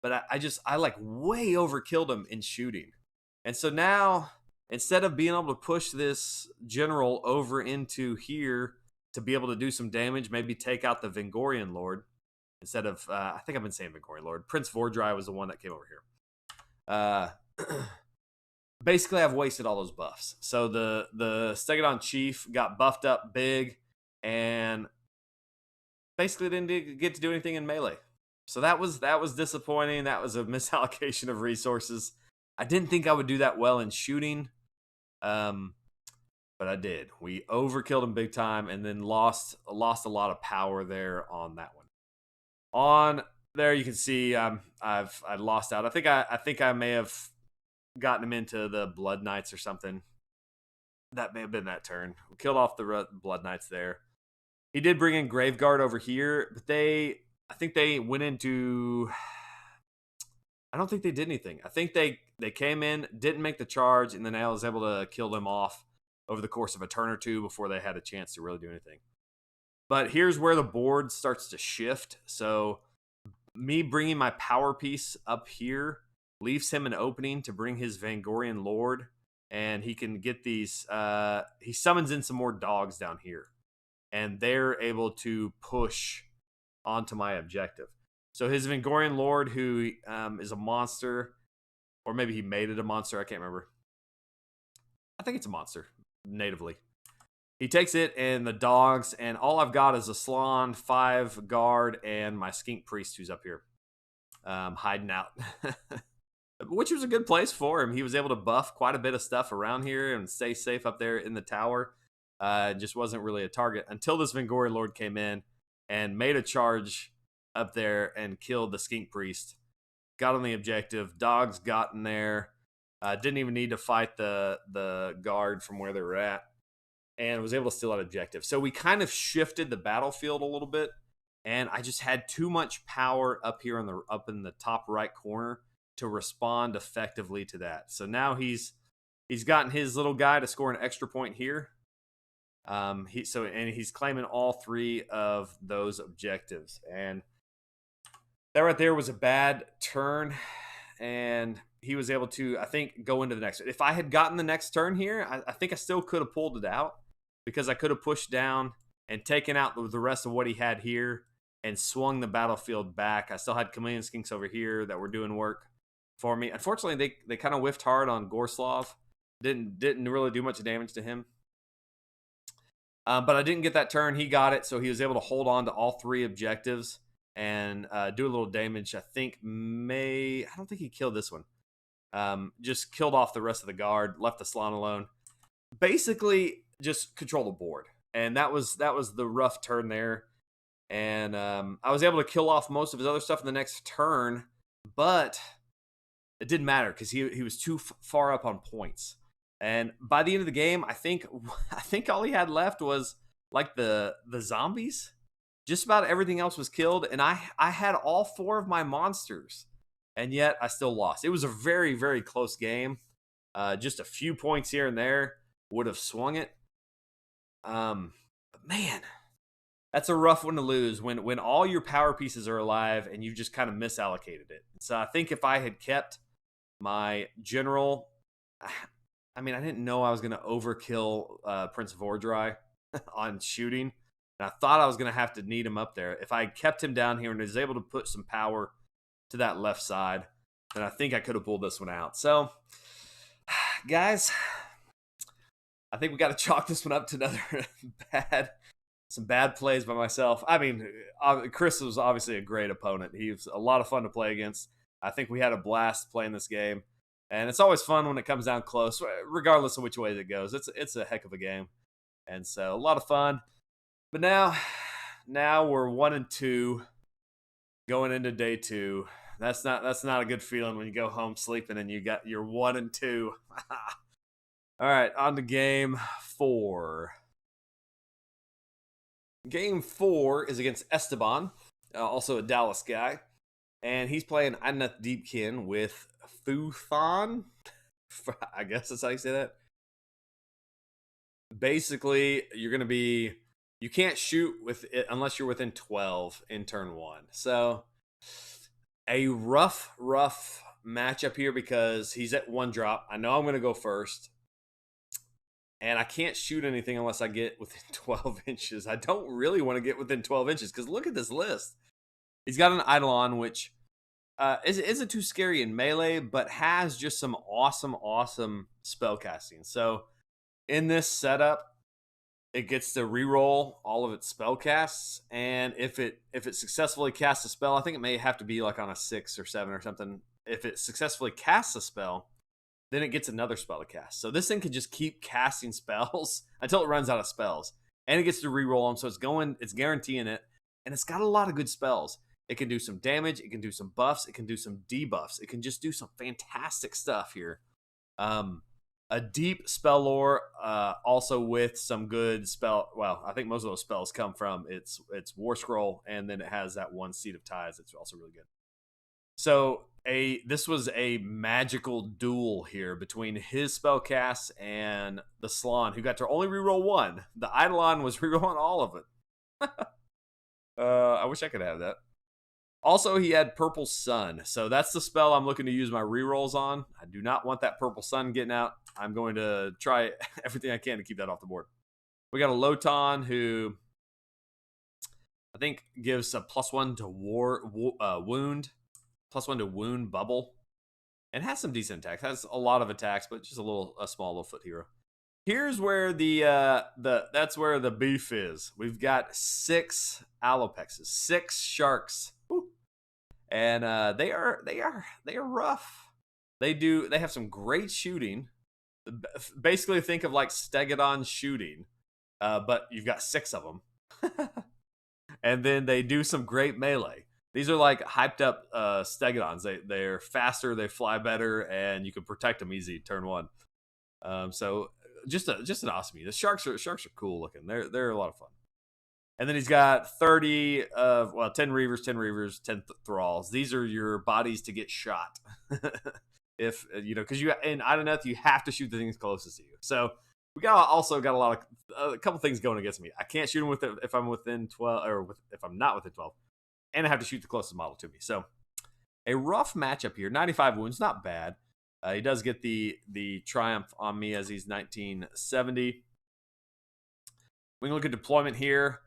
But I like way overkilled him in shooting. And so now, instead of being able to push this general over into here to be able to do some damage, maybe take out the Vengorian Lord, instead of, I think I've been saying Vengorian Lord. Prince Vordry was the one that came over here. Basically, I've wasted all those buffs. So the Stegodon Chief got buffed up big and basically didn't get to do anything in melee. So that was disappointing. That was a misallocation of resources. I didn't think I would do that well in shooting, but I did. We overkilled him big time, and then lost a lot of power there on that one. On there, you can see I lost out. I think I may have gotten him into the Blood Knights or something. That may have been that turn. We killed off the Blood Knights there. He did bring in Graveguard over here, but I think they went into. I don't think they did anything. I think they came in, didn't make the charge, and then I was able to kill them off over the course of a turn or two before they had a chance to really do anything. But here's where the board starts to shift. So me bringing my power piece up here leaves him an opening to bring his Vengorian Lord, and he can get these. He summons in some more dogs down here, and they're able to push onto my objective. So his Vengorian Lord, who is a monster, or maybe he made it a monster, I can't remember. I think it's a monster, natively. He takes it and the dogs, and all I've got is a Salon, 5 guard, and my Skink Priest who's up here hiding out. Which was a good place for him. He was able to buff quite a bit of stuff around here and stay safe up there in the tower. Just wasn't really a target until this Vengorian Lord came in and made a charge up there and killed the Skink Priest. Got on the objective. Dogs got in there. Didn't even need to fight the guard from where they were at, and was able to steal that objective. So we kind of shifted the battlefield a little bit, and I just had too much power up here up in the top right corner to respond effectively to that. So now he's gotten his little guy to score an extra point here. He's claiming all 3 of those objectives, and that right there was a bad turn, and he was able to, I think, go into the next. If I had gotten the next turn here, I think I still could have pulled it out, because I could have pushed down and taken out the rest of what he had here and swung the battlefield back. I still had Chameleon Skinks over here that were doing work for me. Unfortunately, they kind of whiffed hard on Gorslav. Didn't really do much damage to him. But I didn't get that turn. He got it, so he was able to hold on to all 3 objectives and do a little damage. I don't think he killed this one. Just killed off the rest of the guard, left the Salon alone. Basically, just control the board. And that was the rough turn there. And I was able to kill off most of his other stuff in the next turn, but it didn't matter because he was too far up on points. And by the end of the game, I think all he had left was like the zombies. Just about everything else was killed, and I had all 4 of my monsters, and yet I still lost. It was a very, very close game. Just a few points here and there would have swung it. But man, that's a rough one to lose when all your power pieces are alive and you've just kind of misallocated it. So I think if I had kept My general, I mean, I didn't know I was going to overkill Prince of Ordry on shooting. And I thought I was going to have to need him up there. If I kept him down here and was able to put some power to that left side, then I think I could have pulled this one out. So, guys, I think we got to chalk this one up to another some bad plays by myself. I mean, Chris was obviously a great opponent. He was a lot of fun to play against. I think we had a blast playing this game. And it's always fun when it comes down close, regardless of which way it goes. It's a heck of a game. And so a lot of fun. But now we're 1-2 going into day 2. That's not a good feeling when you go home sleeping and you're 1-2. All right, on to game 4. Game 4 is against Esteban, also a Dallas guy. And he's playing Idnak Deepkin with Futhon. I guess that's how you say that. Basically, you're going to be... You can't shoot with it unless you're within 12 in turn 1. So, a rough matchup here because he's at 1 drop. I know I'm going to go first. And I can't shoot anything unless I get within 12 inches. I don't really want to get within 12 inches because look at this list. He's got an Eidolon, which isn't too scary in melee, but has just some awesome spell casting. So in this setup, it gets to reroll all of its spell casts, and if it successfully casts a spell, I think it may have to be like on a 6 or 7 or something. If it successfully casts a spell, then it gets another spell to cast. So this thing can just keep casting spells until it runs out of spells, and it gets to reroll them. So it's guaranteeing it, and it's got a lot of good spells. It can do some damage, it can do some buffs, it can do some debuffs, it can just do some fantastic stuff here. A deep spell lore, also with some good spell. Well, I think most of those spells come from its War Scroll, and then it has that 1 Seed of Ties. It's also really good. So this was a magical duel here between his spell casts and the Slon, who got to only reroll 1. The Eidolon was rerolling all of it. I wish I could have that. Also, he had Purple Sun, so that's the spell I'm looking to use my rerolls on. I do not want that Purple Sun getting out. I'm going to try everything I can to keep that off the board. We got a Lotan who I think gives a +1 to wound, +1 to wound bubble, and has some decent attacks. Has a lot of attacks, but just a small little foot hero. Here's where that's where the beef is. We've got 6 Alopexes, 6 sharks. Woo. And they are rough. They have some great shooting. Basically, think of like Stegodon shooting, but you've got 6 of them. And then they do some great melee. These are like hyped up Stegodons. They're faster, they fly better, and you can protect them easy turn 1. So just an awesome unit. The sharks are cool looking. They're a lot of fun. And then he's got 10 Reavers, 10 Thralls. These are your bodies to get shot. If because in Idnak you have to shoot the things closest to you. So we also got a couple things going against me. I can't shoot them if I'm within 12 or if I'm not within 12, and I have to shoot the closest model to me. So a rough matchup here. 95 wounds, not bad. He does get the triumph on me as he's 1970. We can look at deployment here.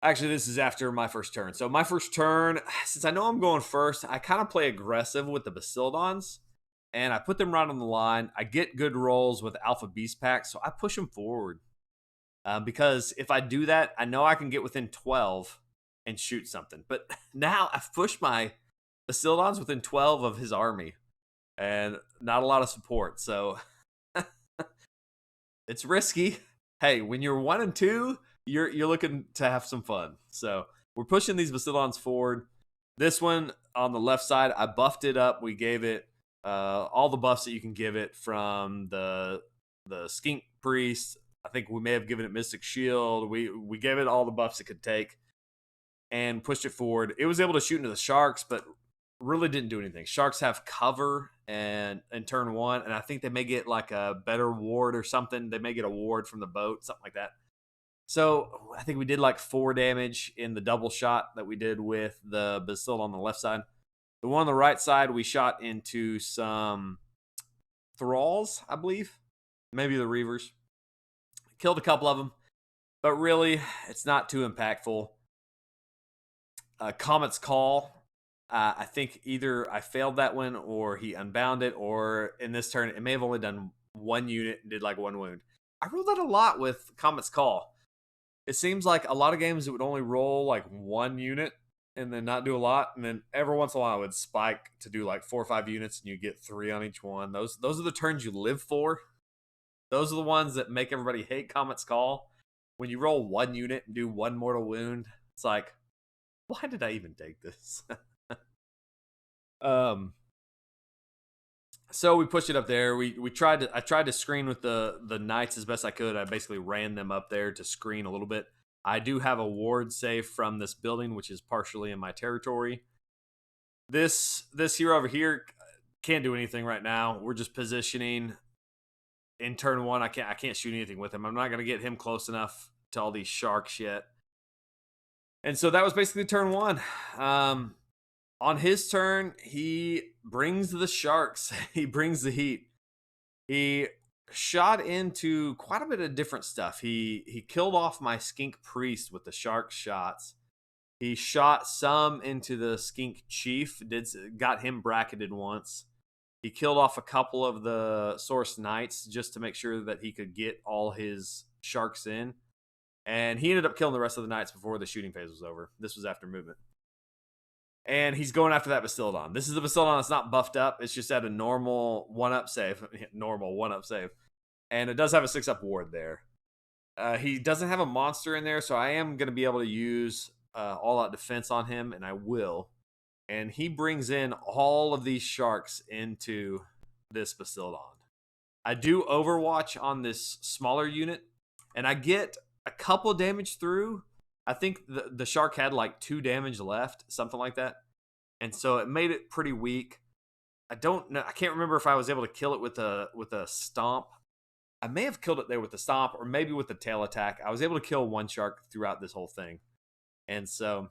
Actually, this is after my first turn. So my first turn, since I know I'm going first, I kind of play aggressive with the Basildons, and I put them right on the line. I get good rolls with Alpha Beast Pack, so I push them forward. Because if I do that, I know I can get within 12 and shoot something. But now I've pushed my Basildons within 12 of his army, and not a lot of support. So it's risky. Hey, when you're 1-2, you're looking to have some fun. So we're pushing these Basildons forward. This one on the left side, I buffed it up. We gave it all the buffs that you can give it, from the Skink Priest. I think we may have given it Mystic Shield. We gave it all the buffs it could take and pushed it forward. It was able to shoot into the sharks, but really didn't do anything. Sharks have cover and in turn 1, and I think they may get like a better ward or something. They may get a ward from the boat, something like that. So I think we did like 4 damage in the double shot that we did with the Bastille on the left side. The one on the right side, we shot into some thralls, I believe. Maybe the reavers. Killed a couple of them, but really, it's not too impactful. Comet's Call, I think either I failed that one or he unbound it, or in this turn, it may have only done 1 unit and did like 1 wound. I rolled that a lot with Comet's Call. It seems like a lot of games it would only roll like 1 unit and then not do a lot, and then every once in a while it would spike to do like 4 or 5 units and you get 3 on each one. Those are the turns you live for. Those are the ones that make everybody hate Comet's Call. When you roll 1 unit and do 1 mortal wound, it's like, why did I even take this? So we pushed it up there. I tried to screen with the knights as best I could. I basically ran them up there to screen a little bit. I do have a ward safe from this building, which is partially in my territory. This hero over here can't do anything right now. We're just positioning. In turn 1, I can't shoot anything with him. I'm not gonna get him close enough to all these sharks yet. And so that was basically turn 1. On his turn, he brings the sharks. He brings the heat. He shot into quite a bit of different stuff. He killed off my skink priest with the shark shots. He shot some into the skink chief. Got him bracketed once. He killed off a couple of the source knights just to make sure that he could get all his sharks in. And he ended up killing the rest of the knights before the shooting phase was over. This was after movement. And he's going after that Bastiladon. This is the Bastiladon that's not buffed up. It's just at a normal 1-up save. Normal 1-up save. And it does have a 6-up ward there. He doesn't have a monster in there, so I am going to be able to use all-out defense on him, and I will. And he brings in all of these sharks into this Bastiladon. I do Overwatch on this smaller unit, and I get a couple damage through. I think the shark had like 2 damage left, something like that. And so it made it pretty weak. I don't know. I can't remember if I was able to kill it with a stomp. I may have killed it there with the stomp or maybe with the tail attack. I was able to kill 1 shark throughout this whole thing. And so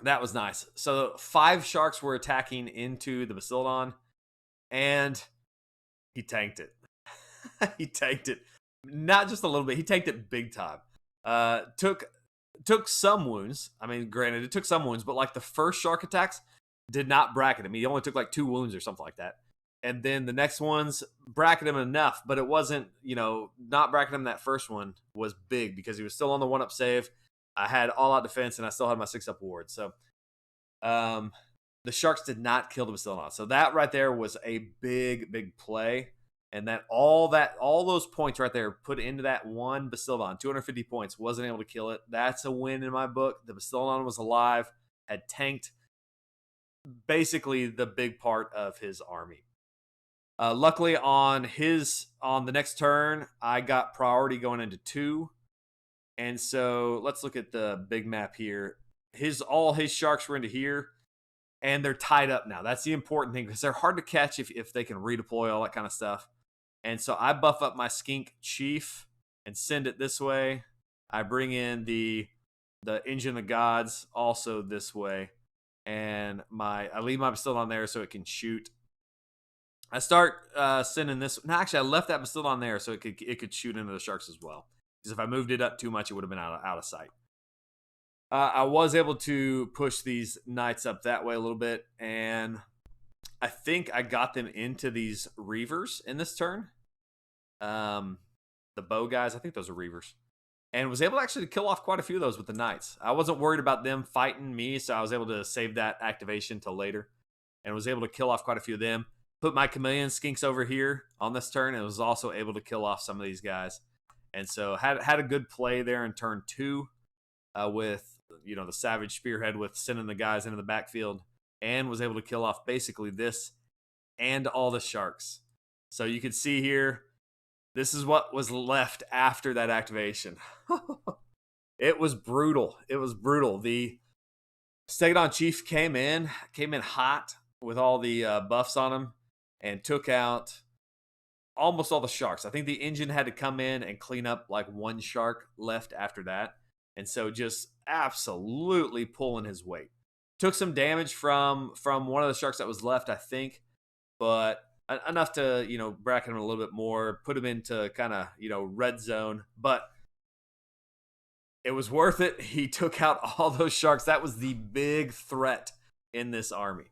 that was nice. So 5 sharks were attacking into the Bastiladon, and he tanked it. He tanked it. Not just a little bit. He tanked it big time. Took some wounds. I mean, granted, it took some wounds, but like the first shark attacks did not bracket him. He only took like 2 wounds or something like that. And then the next ones bracketed him enough, but it wasn't, not bracketing him that first one was big because he was still on the 1-up save. I had all-out defense, and I still had my 6-up ward. So the sharks did not kill the Bastiladon. So that right there was a big, big play. And all those points right there put into that one Bastiladon, 250 points, wasn't able to kill it. That's a win in my book. The Bastiladon was alive, had tanked basically the big part of his army. Luckily on the next turn, I got priority going into 2. And so let's look at the big map here. All his sharks were into here, and they're tied up now. That's the important thing because they're hard to catch if they can redeploy, all that kind of stuff. And so I buff up my skink chief and send it this way. I bring in the engine of gods also this way, and I leave my Bastiladon there so it can shoot. I start sending this. No, actually, I left that Bastiladon there so it could shoot into the sharks as well. Because if I moved it up too much, it would have been out of sight. I was able to push these knights up that way a little bit, and I think I got them into these reavers in this turn. The bow guys, I think those are reavers. And was able to actually kill off quite a few of those with the knights. I wasn't worried about them fighting me, so I was able to save that activation till later. And was able to kill off quite a few of them. Put my chameleon skinks over here on this turn, and was also able to kill off some of these guys. And so had a good play there in turn 2 with the Savage Spearhead with sending the guys into the backfield, and was able to kill off basically this and all the sharks. So you can see here, this is what was left after that activation. It was brutal. It was brutal. The Stegadon Chief came in hot with all the buffs on him and took out almost all the sharks. I think the engine had to come in and clean up like 1 shark left after that. And so just absolutely pulling his weight. Took some damage from one of the sharks that was left, I think, but enough to, you know, bracket him a little bit more, put him into kind of, you know, red zone. But it was worth it. He took out all those sharks. That was the big threat in this army.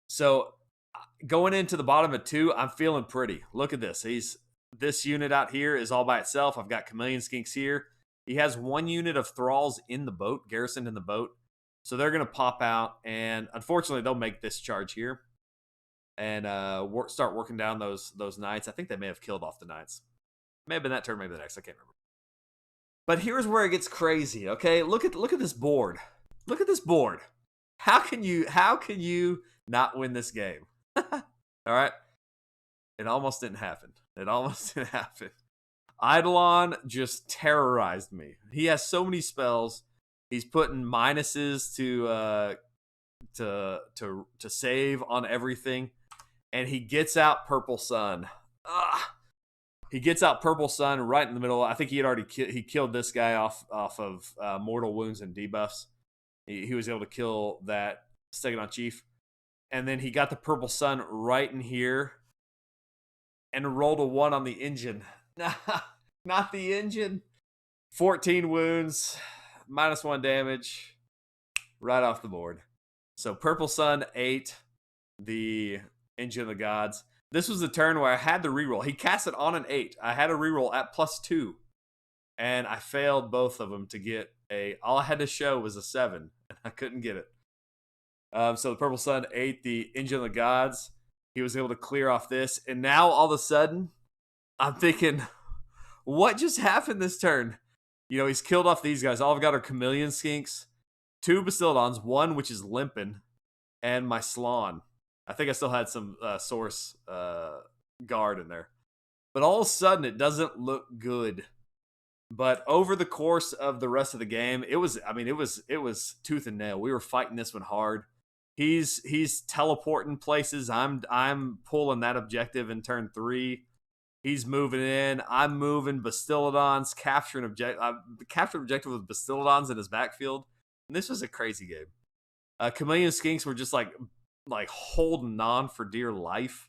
So going into the bottom of 2, I'm feeling pretty. Look at this. This unit out here is all by itself. I've got chameleon skinks here. He has 1 unit of thralls in the boat, garrisoned in the boat. So they're going to pop out, and unfortunately, they'll make this charge here and start working down those knights. I think they may have killed off the knights. May have been that turn, maybe the next. I can't remember. But here's where it gets crazy. Okay, look at this board. Look at this board. How can you not win this game? All right. It almost didn't happen. Eidolon just terrorized me. He has so many spells. He's putting minuses to save on everything, and he gets out Purple Sun. He gets out Purple Sun right in the middle. I think he had already killed this guy off of mortal wounds and debuffs. He was able to kill that Stegadon Chief, and then he got the Purple Sun right in here, and rolled a 1 on the engine. Not the engine. 14 wounds. -1 damage right off the board. So Purple Sun 8, the Engine of the Gods. This was the turn where I had the reroll. He cast it on an 8. I had a reroll at +2, and I failed both of them to get all I had to show was a 7, and I couldn't get it. So the Purple Sun 8, the Engine of the Gods. He was able to clear off this, and now all of a sudden, I'm thinking, what just happened this turn? You know, he's killed off these guys. All I've got are chameleon skinks, 2 Bastiladons, 1 which is limping, and my Slan. I think I still had some source guard in there. But all of a sudden, it doesn't look good. But over the course of the rest of the game, it was tooth and nail. We were fighting this one hard. He's teleporting places. I'm pulling that objective in turn 3. He's moving in. I'm moving Bastiladons, capturing objective with Bastiladons in his backfield. And this was a crazy game. Chameleon Skinks were just like holding on for dear life.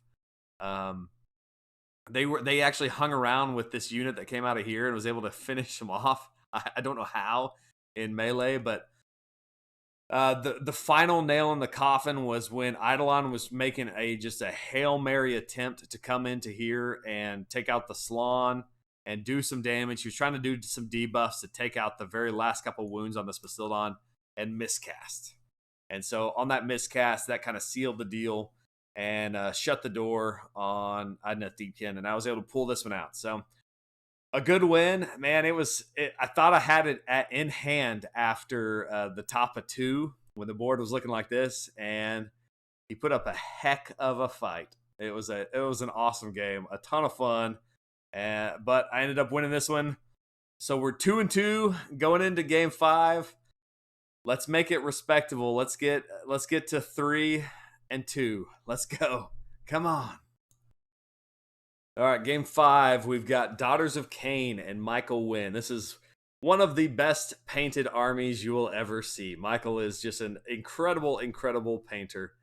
They actually hung around with this unit that came out of here and was able to finish them off. I don't know how in melee, but the final nail in the coffin was when Eidolon was making just a Hail Mary attempt to come into here and take out the Slan and do some damage. He was trying to do some debuffs to take out the very last couple wounds on this Bastiladon and miscast. And so on that miscast, that kind of sealed the deal and shut the door on Nighthaunt, and I was able to pull this one out. So a good win, man. I thought I had it in hand after the top of 2 when the board was looking like this, and he put up a heck of a fight. It was an awesome game, a ton of fun, but I ended up winning this one. So we're 2-2 going into game 5. Let's make it respectable. Let's get to 3-2. Let's go. Come on. All right, game 5, we've got Daughters of Cain and Michael Wynn. This is one of the best painted armies you will ever see. Michael is just an incredible, incredible painter.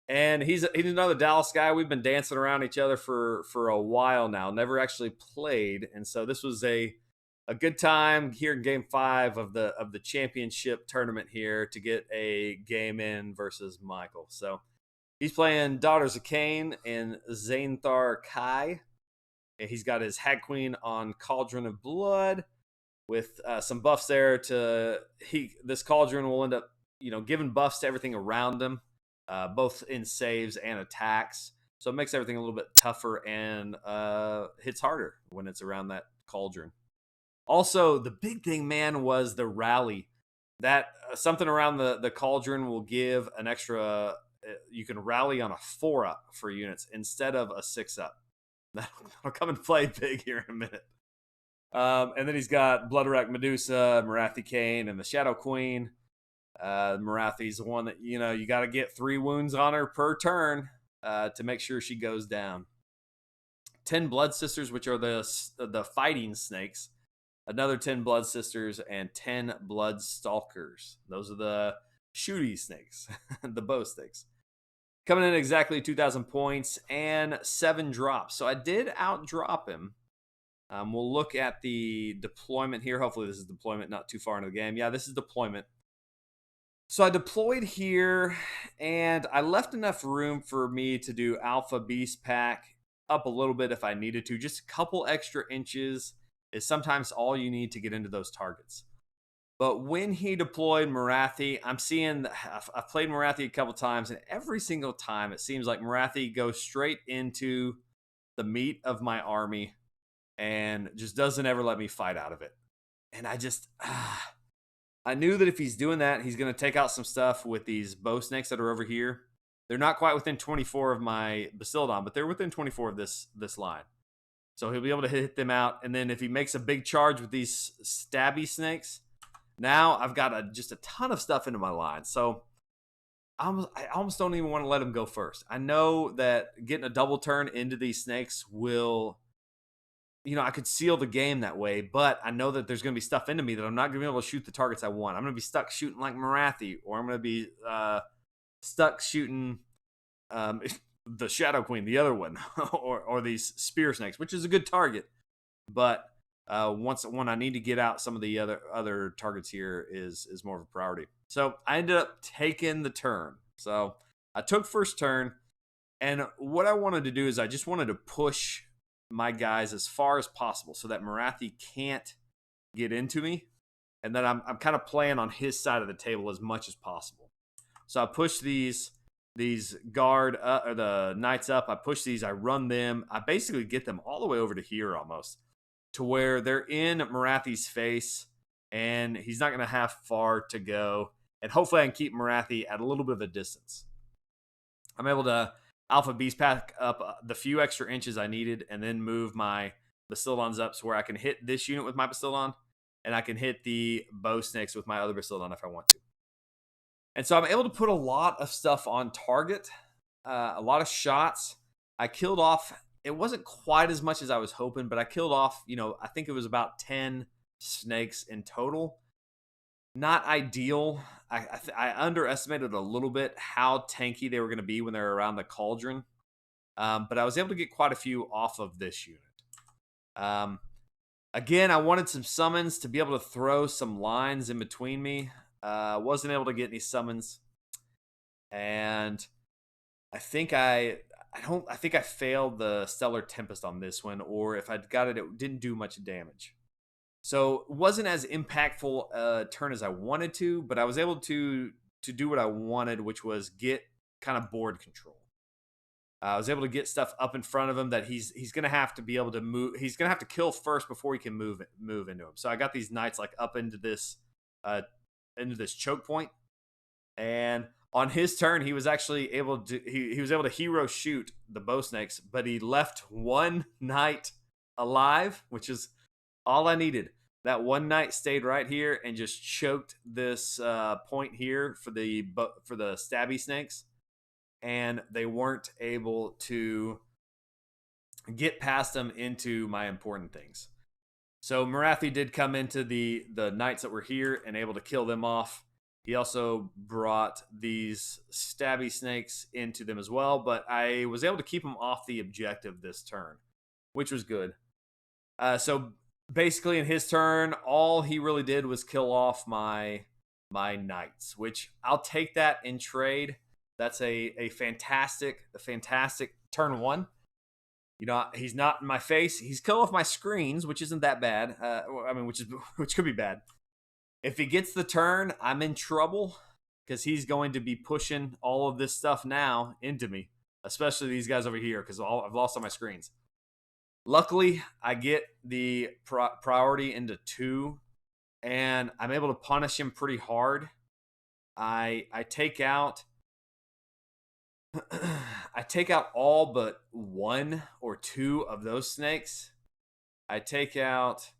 And he's another Dallas guy. We've been dancing around each other for a while now, never actually played. And so this was a good time here in game 5 of the championship tournament here to get a game in versus Michael. So he's playing Daughters of Cain and Zainthar Kai. And he's got his Hag Queen on Cauldron of Blood with some buffs there. This Cauldron will end up, giving buffs to everything around him, both in saves and attacks. So it makes everything a little bit tougher and hits harder when it's around that Cauldron. Also, the big thing, man, was the rally. That something around the Cauldron will give an extra. You can rally on a 4-up for units instead of a 6-up. That'll come and play big here in a minute. And then he's got Bloodwrack Medusa, Morathi Kane, and the Shadow Queen. Morathi's the one that, you got to get 3 wounds on her per turn to make sure she goes down. 10 Blood Sisters, which are the fighting snakes. Another 10 Blood Sisters and 10 Blood Stalkers. Those are the shooty snakes, the bow snakes. Coming in exactly 2,000 points and 7 drops. So I did outdrop him. We'll look at the deployment here. Hopefully this is deployment, not too far into the game. Yeah, this is deployment. So I deployed here, and I left enough room for me to do Alpha Beast Pack up a little bit if I needed to. Just a couple extra inches is sometimes all you need to get into those targets. But when he deployed Morathi, I'm seeing, I've played Morathi a couple times, and every single time it seems like Morathi goes straight into the meat of my army and just doesn't ever let me fight out of it. And I just, I knew that if he's doing that, he's going to take out some stuff with these bow snakes that are over here. They're not quite within 24 of my Bastiladon, but they're within 24 of this line. So he'll be able to hit them out. And then if he makes a big charge with these stabby snakes, now I've got just a ton of stuff into my line. So I almost don't even want to let him go first. I know that getting a double turn into these snakes will, I could seal the game that way, but I know that there's going to be stuff into me that I'm not going to be able to shoot the targets I want. I'm going to be stuck shooting like Morathi, or I'm going to be stuck shooting the Shadow Queen, the other one, or these spear snakes, which is a good target. But when I need to get out some of the other targets here is more of a priority. So I ended up taking the turn. So I took first turn, and what I wanted to do is I just wanted to push my guys as far as possible so that Morathi can't get into me, and then I'm kind of playing on his side of the table as much as possible. So I push these guard or the knights up. I push these. I run them. I basically get them all the way over to here almost, to where they're in Morathi's face, and he's not going to have far to go. And hopefully I can keep Morathi at a little bit of a distance. I'm able to Alpha Beast Pack up the few extra inches I needed, and then move my Bastiladons up so where I can hit this unit with my Bastiladon, and I can hit the bow snakes with my other Bastiladon if I want to. And so I'm able to put a lot of stuff on target, a lot of shots. I killed off, it wasn't quite as much as I was hoping, but I killed off, I think it was about 10 snakes in total. Not ideal. I underestimated a little bit how tanky they were going to be when they were around the cauldron. But I was able to get quite a few off of this unit. Again, I wanted some summons to be able to throw some lines in between me. Wasn't able to get any summons. And I think I failed the Stellar Tempest on this one, or if I'd got it, it didn't do much damage. So it wasn't as impactful a turn as I wanted to, but I was able to do what I wanted, which was get kind of board control. I was able to get stuff up in front of him that he's going to have to be able to move. He's going to have to kill first before he can move into him. So I got these knights like up into this choke point, and on his turn he was actually able to he was able to hero shoot the bow snakes, but he left one knight alive, which is all I needed. That one knight stayed right here and just choked this point here for the stabby snakes, and they weren't able to get past them into my important things. So Morathi did come into the knights that were here and able to kill them off. He also brought these stabby snakes into them as well, but I was able to keep them off the objective this turn, which was good. So basically in his turn, all he really did was kill off my knights, which I'll take that in trade. That's a fantastic turn one. He's not in my face. He's killed off my screens, which isn't that bad. Which could be bad. If he gets the turn, I'm in trouble because he's going to be pushing all of this stuff now into me, especially these guys over here because I've lost all my screens. Luckily, I get the priority into 2, and I'm able to punish him pretty hard. I take out all but 1 or 2 of those snakes. I take out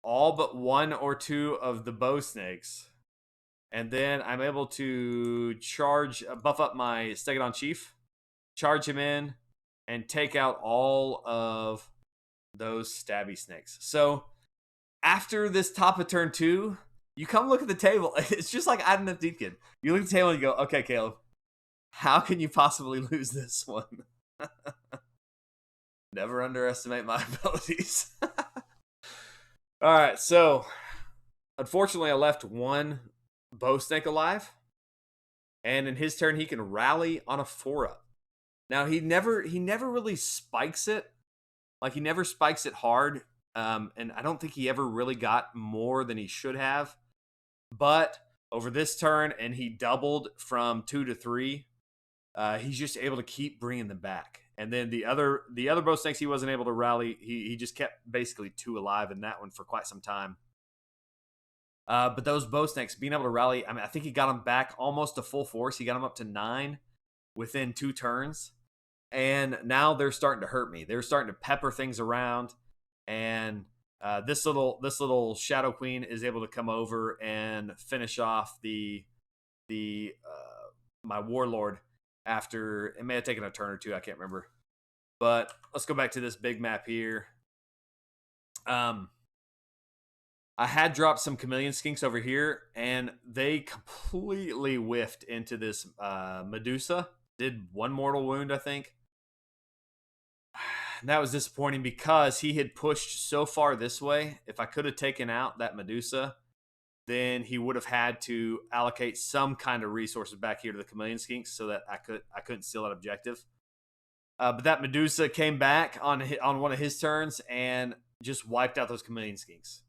all but 1 or 2 of the bow snakes. And then I'm able to buff up my Stegodon Chief, charge him in, and take out all of those stabby snakes. So after this top of turn 2, You come look at the table. It's just like adding a Deepkin. You look at the table and you go, okay, Caleb, how can you possibly lose this one? Never underestimate my abilities. All right, so unfortunately, I left one bow snake alive, and in his turn, he can rally on a 4-up. Now he never really spikes it, like he never spikes it hard, and I don't think he ever really got more than he should have. But over this turn, and he doubled from 2 to 3. He's just able to keep bringing them back. And then the other bow snakes he wasn't able to rally. He just kept basically 2 alive in that one for quite some time. But those bow snakes being able to rally, I mean, I think he got them back almost to full force. He got them up to 9 within 2 turns. And now they're starting to hurt me. They're starting to pepper things around. And this little Shadow Queen is able to come over and finish off my Warlord. After it may have taken a turn or 2, I can't remember. But let's go back to this big map here. I had dropped some Chameleon Skinks over here, and they completely whiffed into this Medusa. Did 1 mortal wound, I think. And that was disappointing because he had pushed so far this way. If I could have taken out that Medusa, then he would have had to allocate some kind of resources back here to the Chameleon Skinks so that I couldn't steal that objective. But that Medusa came back on one of his turns and just wiped out those Chameleon Skinks.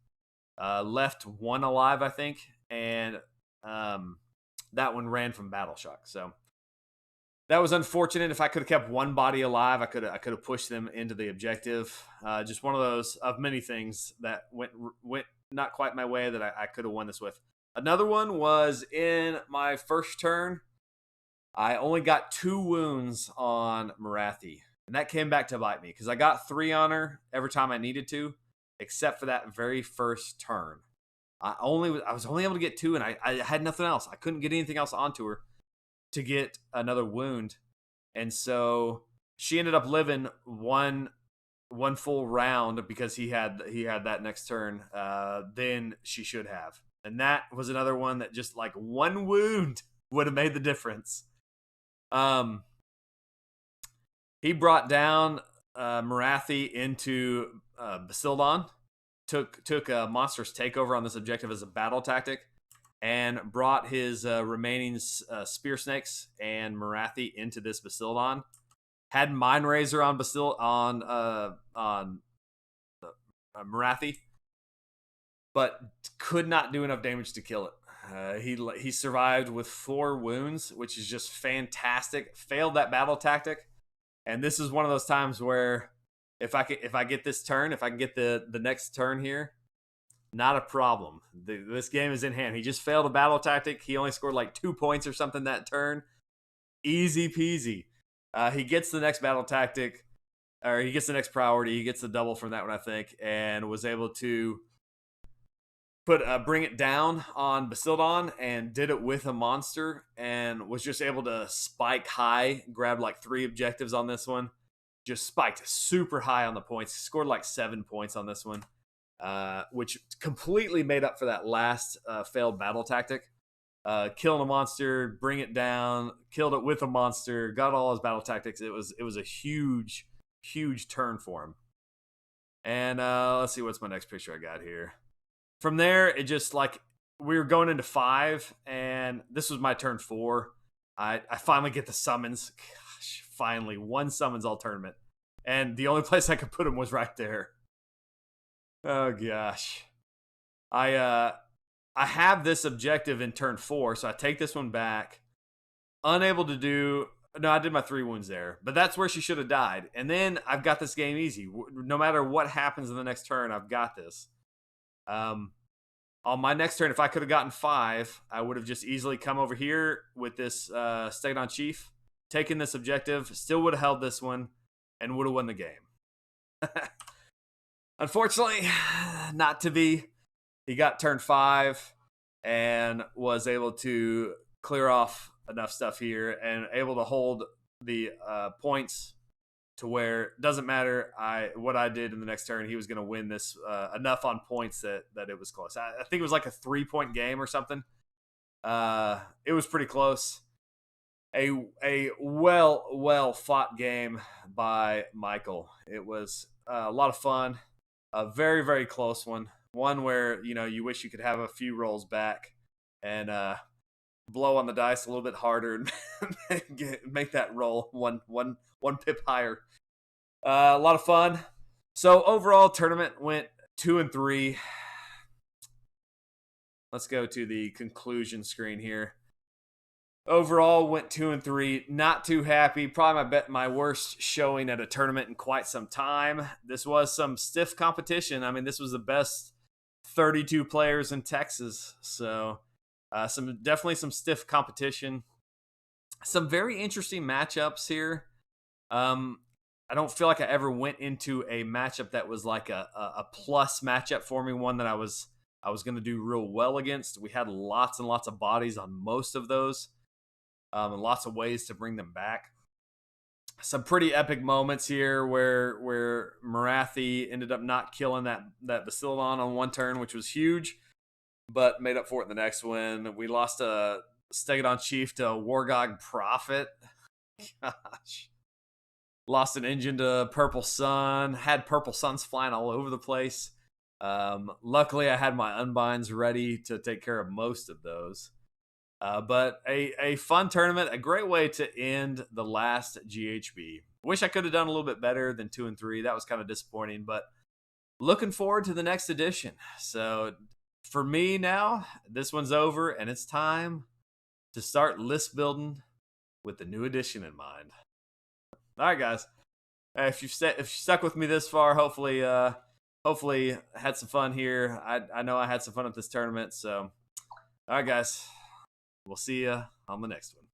Left 1 alive, I think, and that one ran from Battle Shock. So that was unfortunate. If I could have kept 1 body alive, I could have pushed them into the objective. Just one of those of many things that went not quite my way that I could have won this with. Another one was in my first turn. I only got 2 wounds on Marathi, and that came back to bite me because I got 3 on her every time I needed to, except for that very first turn. I was only able to get 2, and I had nothing else. I couldn't get anything else onto her to get another wound, and so she ended up living one full round because he had that next turn then she should have. And that was another one that just like 1 wound would have made the difference. He brought down Marathi into Basildon, took a monstrous takeover on this objective as a battle tactic, and brought his remaining spear snakes and Marathi into this Basildon. Had Mind Razor on Marathi, but could not do enough damage to kill it. He survived with 4 wounds, which is just fantastic. Failed that battle tactic, and this is one of those times where if I get this turn, if I can get the next turn here, not a problem. This game is in hand. He just failed a battle tactic. He only scored like 2 points or something that turn. Easy peasy. He gets the next battle tactic, or he gets the next priority. He gets the double from that one, I think, and was able to bring it down on Basildon and did it with a monster, and was just able to spike high, grab like 3 objectives on this one. Just spiked super high on the points. Scored like 7 points on this one, which completely made up for that last failed battle tactic. Killing a monster, bring it down, killed it with a monster, got all his battle tactics. It was a huge turn for him. And let's see, what's my next picture I got here. From there, it just like we were going into 5, and this was my turn 4. I finally get the summons. Gosh, finally 1 summons all tournament, and the only place I could put him was right there. Oh gosh, I have this objective in turn 4, so I take this one back. Unable to do... No, I did my 3 wounds there. But that's where she should have died. And then I've got this game easy. No matter what happens in the next turn, I've got this. On my next turn, if I could have gotten 5, I would have just easily come over here with this State on Chief, taken this objective, still would have held this one, and would have won the game. Unfortunately, not to be. He got turn 5 and was able to clear off enough stuff here and able to hold the points to where it doesn't matter what I did in the next turn, he was going to win this enough on points that it was close. I think it was like a 3-point game or something. It was pretty close. A well fought game by Michael. It was a lot of fun. A very, very close one. One where, you wish you could have a few rolls back and blow on the dice a little bit harder and make that roll one pip higher. A lot of fun. So overall, tournament went 2-3. Let's go to the conclusion screen here. Overall, went 2-3. Not too happy. Probably my worst showing at a tournament in quite some time. This was some stiff competition. I mean, this was the best 32 players in Texas. So, definitely some stiff competition. Some very interesting matchups here. I don't feel like I ever went into a matchup that was like a plus matchup for me. One that I was going to do real well against. We had lots and lots of bodies on most of those. And lots of ways to bring them back. Some pretty epic moments here where Marathi ended up not killing that Basilodon on one turn, which was huge, but made up for it in the next one. We lost a Stegodon Chief to Wargog Prophet. Gosh. Lost an engine to Purple Sun. Had Purple Suns flying all over the place. Luckily, I had my unbinds ready to take care of most of those. But a fun tournament, a great way to end the last GHB. Wish I could have done a little bit better than 2-3. That was kind of disappointing, but looking forward to the next edition. So for me now, this one's over, and it's time to start list building with the new edition in mind. All right, guys. If you stuck with me this far, hopefully had some fun here. I know I had some fun at this tournament. So, all right, guys. We'll see you on the next one.